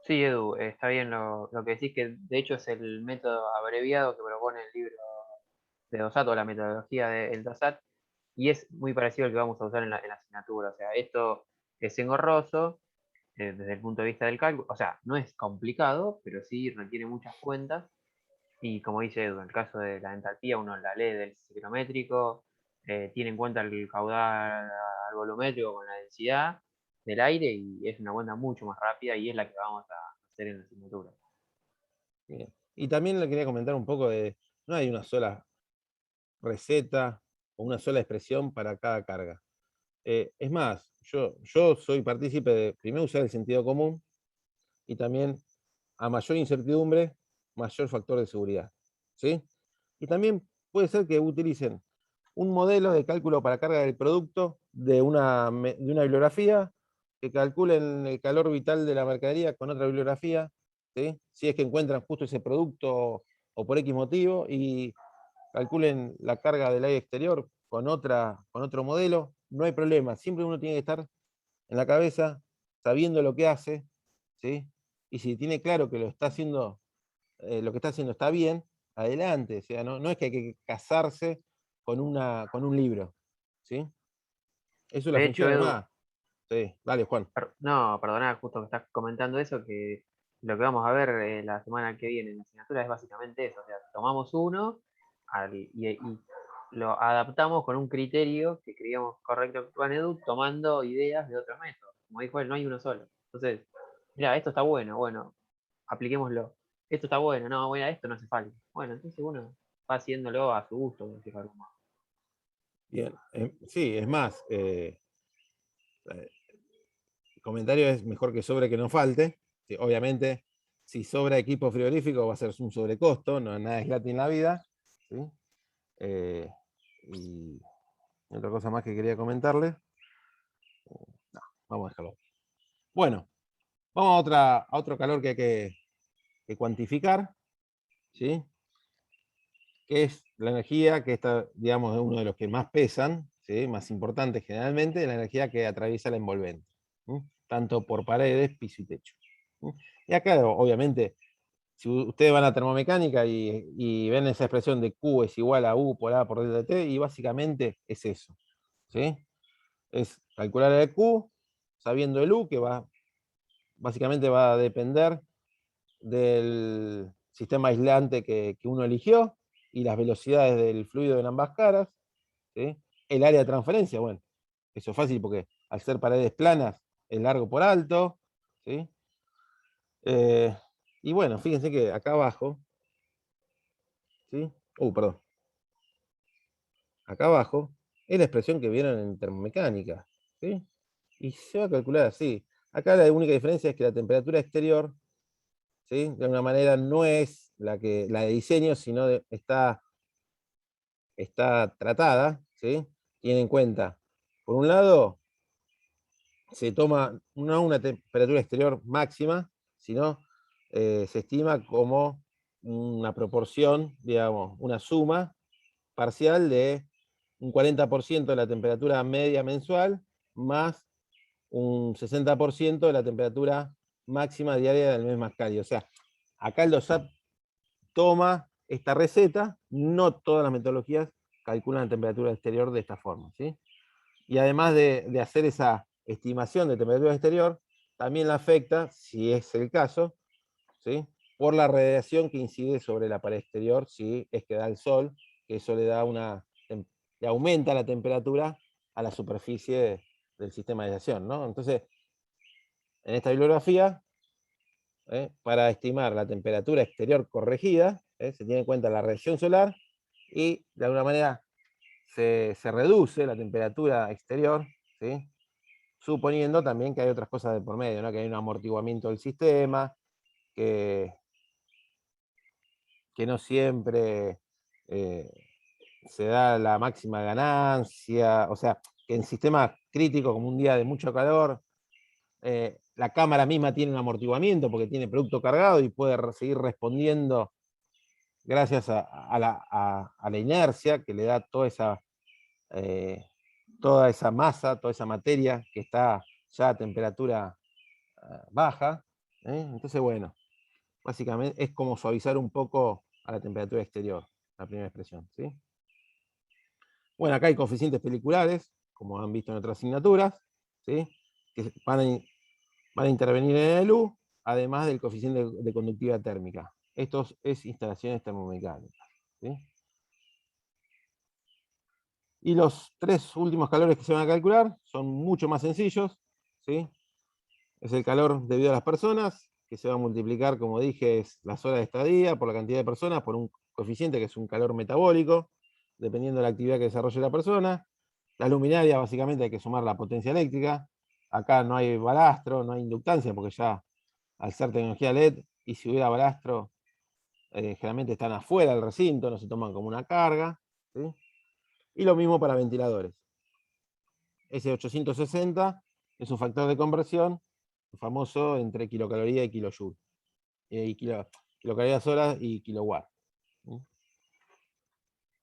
Sí, Edu, está bien lo que decís, que de hecho es el método abreviado que propone el libro de DOSAT o la metodología del DOSAT, y es muy parecido al que vamos a usar en la asignatura. O sea, esto es engorroso desde el punto de vista del cálculo. O sea, no es complicado, pero sí requiere muchas cuentas. Y como dice Edu, en el caso de la entalpía, uno la lee del ciclométrico, tiene en cuenta el caudal al volumétrico con la densidad del aire y es una cuenta mucho más rápida y es la que vamos a hacer en la asignatura. Bien. Y también le quería comentar un poco de, no hay una sola receta o una sola expresión para cada carga. Es más, yo soy partícipe de primero usar el sentido común y también a mayor incertidumbre, mayor factor de seguridad, ¿sí? Y también puede ser que utilicen un modelo de cálculo para carga del producto de una bibliografía, que calculen el calor vital de la mercadería con otra bibliografía, ¿sí? Si es que encuentran justo ese producto o por X motivo, y calculen la carga del aire exterior con otro modelo, no hay problema. Siempre uno tiene que estar en la cabeza sabiendo lo que hace, ¿sí? Y si tiene claro que lo está haciendo, lo que está haciendo está bien, adelante. O sea, no es que hay que casarse con un libro, ¿sí? Eso es la De hecho, función Edu, además. Sí, dale, Juan. no, perdona, justo que estás comentando eso, que lo que vamos a ver la semana que viene en la asignatura es básicamente eso. O sea, tomamos uno y lo adaptamos con un criterio que creíamos correcto con Edu, tomando ideas de otros métodos. Como dijo él, no hay uno solo. Entonces, mira, esto está bueno, apliquémoslo. Esto está bueno, no, bueno, esto no hace falta. Bueno, entonces uno va haciéndolo a su gusto, por decirlo de algún modo. Bien, sí, es más, el comentario es mejor que sobre que no falte. Sí, obviamente, si sobra equipo frigorífico va a ser un sobrecosto, no nada es gratis en la vida, ¿sí? Y otra cosa más que quería comentarles. No, vamos a dejarlo. Bueno, vamos a otro calor que hay que cuantificar, ¿sí? Que es la energía, que está, digamos, es uno de los que más pesan, ¿sí? Más importante generalmente, la energía que atraviesa la envolvente, ¿sí? Tanto por paredes, piso y techo, ¿sí? Y acá, obviamente, si ustedes van a termomecánica y ven esa expresión de Q es igual a U por A por delta T, y básicamente es eso, ¿sí? Es calcular el Q, sabiendo el U, que básicamente va a depender del sistema aislante que uno eligió y las velocidades del fluido en ambas caras, ¿sí? El área de transferencia, bueno, eso es fácil porque al ser paredes planas es largo por alto, ¿sí? Y bueno, fíjense que acá abajo, ¿sí? Perdón. Acá abajo es la expresión que vieron en termomecánica, ¿sí? Y se va a calcular así. Acá la única diferencia es que la temperatura exterior, ¿sí? De alguna manera no es la de diseño, sino está tratada, ¿sí? Tiene en cuenta, por un lado, se toma no una temperatura exterior máxima, sino se estima como una proporción, digamos, una suma parcial de un 40% de la temperatura media mensual más un 60% de la temperatura máxima diaria del mes más cálido. O sea, acá el DOSAT toma esta receta, no todas las metodologías calculan la temperatura exterior de esta forma, ¿sí? Y además de hacer esa estimación de temperatura exterior, también la afecta, si es el caso, ¿sí?, por la radiación que incide sobre la pared exterior, si es que da el sol, que eso le aumenta la temperatura a la superficie del sistema de aislación, ¿no? Entonces, en esta bibliografía, para estimar la temperatura exterior corregida, se tiene en cuenta la radiación solar y de alguna manera se reduce la temperatura exterior, ¿sí?, suponiendo también que hay otras cosas de por medio, ¿no?, que hay un amortiguamiento del sistema, que no siempre se da la máxima ganancia, o sea, que en sistemas críticos como un día de mucho calor, la cámara misma tiene un amortiguamiento porque tiene producto cargado y puede seguir respondiendo gracias a la inercia que le da toda esa masa, toda esa materia que está ya a temperatura baja. Entonces, bueno, básicamente es como suavizar un poco a la temperatura exterior, la primera expresión, ¿sí? Bueno, acá hay coeficientes peliculares, como han visto en otras asignaturas, ¿sí?, que van a intervenir en el U, además del coeficiente de conductividad térmica. Esto es instalaciones termomecánicas, ¿sí? Y los tres últimos calores que se van a calcular son mucho más sencillos, ¿sí? Es el calor debido a las personas, que se va a multiplicar, como dije, es las horas de estadía por la cantidad de personas, por un coeficiente que es un calor metabólico, dependiendo de la actividad que desarrolle la persona. La luminaria, básicamente, hay que sumar la potencia eléctrica. Acá no hay balastro, no hay inductancia, porque ya al ser tecnología LED, y si hubiera balastro, generalmente están afuera del recinto, no se toman como una carga, ¿sí? Y lo mismo para ventiladores. Ese 860 es un factor de conversión famoso entre kilocaloría y kilojoule, y kilocalorías horas y kilowatt.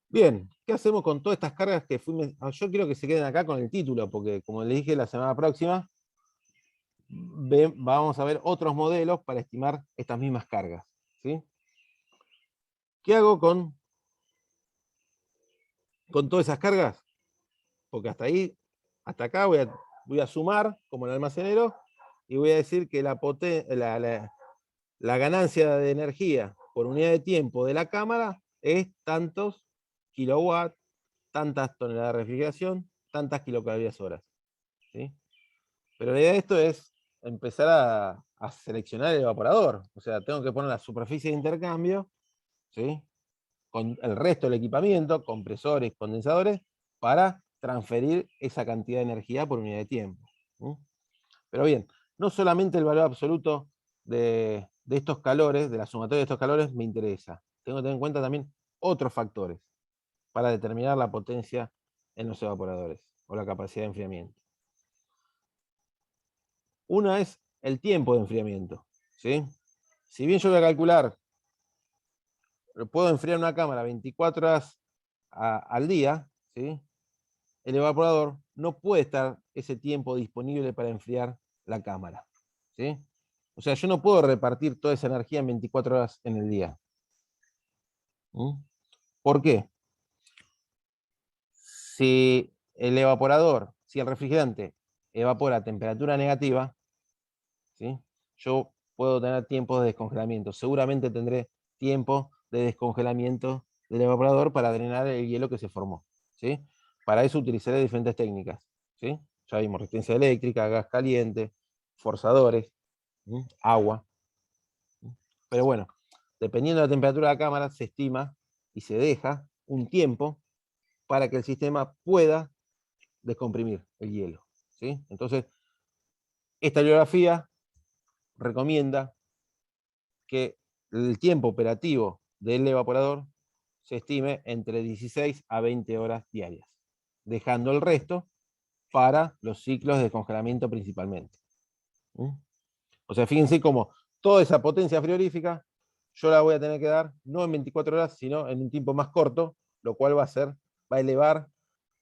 Bien, ¿qué hacemos con todas estas cargas que fuimos? Yo quiero que se queden acá con el título, porque como les dije la semana próxima, vamos a ver otros modelos para estimar estas mismas cargas, ¿sí? ¿Qué hago con todas esas cargas? Porque hasta acá voy a sumar como el almacenero y voy a decir que la ganancia de energía por unidad de tiempo de la cámara es tantos kilowatts, tantas toneladas de refrigeración, tantas kilocalorías horas, ¿sí? Pero la idea de esto es empezar a seleccionar el evaporador. O sea, tengo que poner la superficie de intercambio, ¿sí?, con el resto del equipamiento, compresores, condensadores, para transferir esa cantidad de energía por unidad de tiempo, ¿sí? Pero bien, no solamente el valor absoluto de estos calores, de la sumatoria de estos calores, me interesa. Tengo que tener en cuenta también otros factores para determinar la potencia en los evaporadores o la capacidad de enfriamiento. Una es el tiempo de enfriamiento, ¿sí? Si bien yo voy a calcular, puedo enfriar una cámara 24 horas al día, ¿sí?, el evaporador no puede estar ese tiempo disponible para enfriar la cámara, ¿sí? O sea, yo no puedo repartir toda esa energía en 24 horas en el día. ¿Por qué? Si el refrigerante evapora a temperatura negativa, ¿sí?, yo puedo tener tiempos de descongelamiento. Seguramente tendré tiempo de descongelamiento del evaporador para drenar el hielo que se formó, ¿sí? Para eso utilizaré diferentes técnicas, ¿sí? Ya vimos resistencia eléctrica, gas caliente, forzadores, agua. Pero bueno, dependiendo de la temperatura de la cámara, se estima y se deja un tiempo para que el sistema pueda descomprimir el hielo, ¿sí? Entonces, esta bibliografía recomienda que el tiempo operativo del evaporador se estime entre 16 a 20 horas diarias, dejando el resto para los ciclos de descongelamiento principalmente. O sea, fíjense cómo toda esa potencia frigorífica yo la voy a tener que dar no en 24 horas, sino en un tiempo más corto, lo cual va a elevar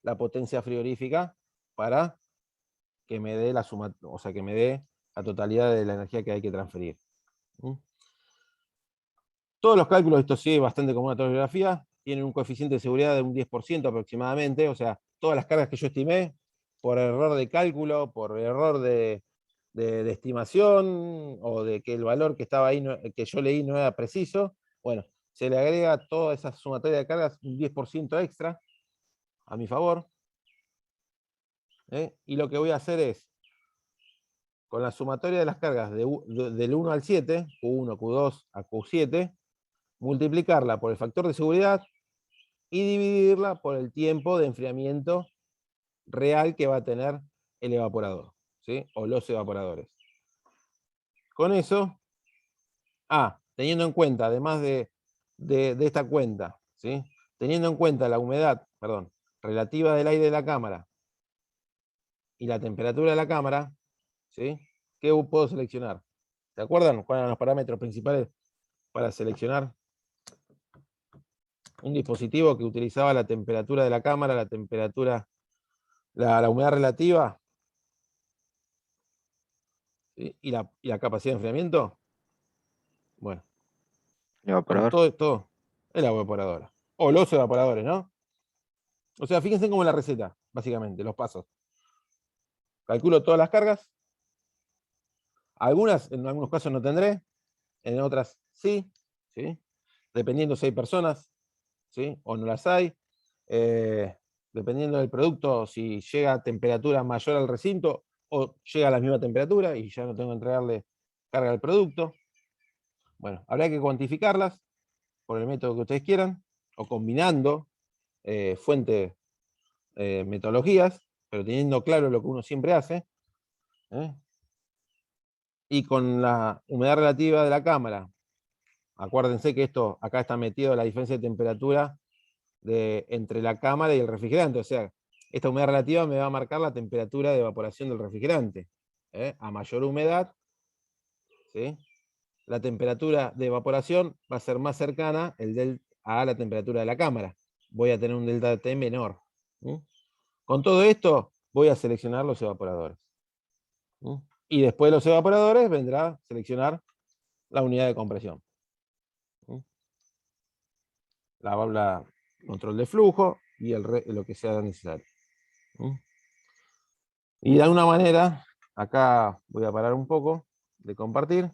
la potencia frigorífica para que me dé que me dé la totalidad de la energía que hay que transferir. Todos los cálculos, esto sí es bastante común a toda la bibliografía, tienen un coeficiente de seguridad de un 10% aproximadamente, o sea, todas las cargas que yo estimé por error de cálculo, por error de estimación, o de que el valor que estaba ahí, que yo leí no era preciso, bueno, se le agrega a toda esa sumatoria de cargas un 10% extra a mi favor. Y lo que voy a hacer es, con la sumatoria de las cargas del 1 al 7, Q1, Q2 a Q7, multiplicarla por el factor de seguridad y dividirla por el tiempo de enfriamiento real que va a tener el evaporador, ¿sí? O los evaporadores. Con eso, teniendo en cuenta, además de esta cuenta, ¿sí? Teniendo en cuenta la humedad, relativa del aire de la cámara y la temperatura de la cámara, ¿sí? ¿Qué puedo seleccionar? ¿Se acuerdan cuáles eran los parámetros principales para seleccionar un dispositivo que utilizaba la temperatura de la cámara, la temperatura, la humedad relativa, ¿sí? y la capacidad de enfriamiento? Bueno, Evaporador. todo es la evaporadora. O los evaporadores, ¿no? O sea, fíjense cómo es la receta, básicamente, los pasos. Calculo todas las cargas. En algunos casos no tendré, en otras sí, ¿sí? Dependiendo si hay personas, ¿sí? O no las hay. Dependiendo del producto, si llega a temperatura mayor al recinto o llega a la misma temperatura y ya no tengo que entregarle carga al producto. Bueno, habrá que cuantificarlas por el método que ustedes quieran, o combinando fuentes, metodologías, pero teniendo claro lo que uno siempre hace. Y con la humedad relativa de la cámara, acuérdense que acá está metido la diferencia de temperatura entre la cámara y el refrigerante, o sea, esta humedad relativa me va a marcar la temperatura de evaporación del refrigerante. A mayor humedad, ¿sí? La temperatura de evaporación va a ser más cercana a la temperatura de la cámara. Voy a tener un delta T menor. Con todo esto, voy a seleccionar los evaporadores. Y después de los evaporadores vendrá a seleccionar la unidad de compresión. La válvula control de flujo y lo que sea necesario. Y de alguna manera, acá voy a parar un poco de compartir.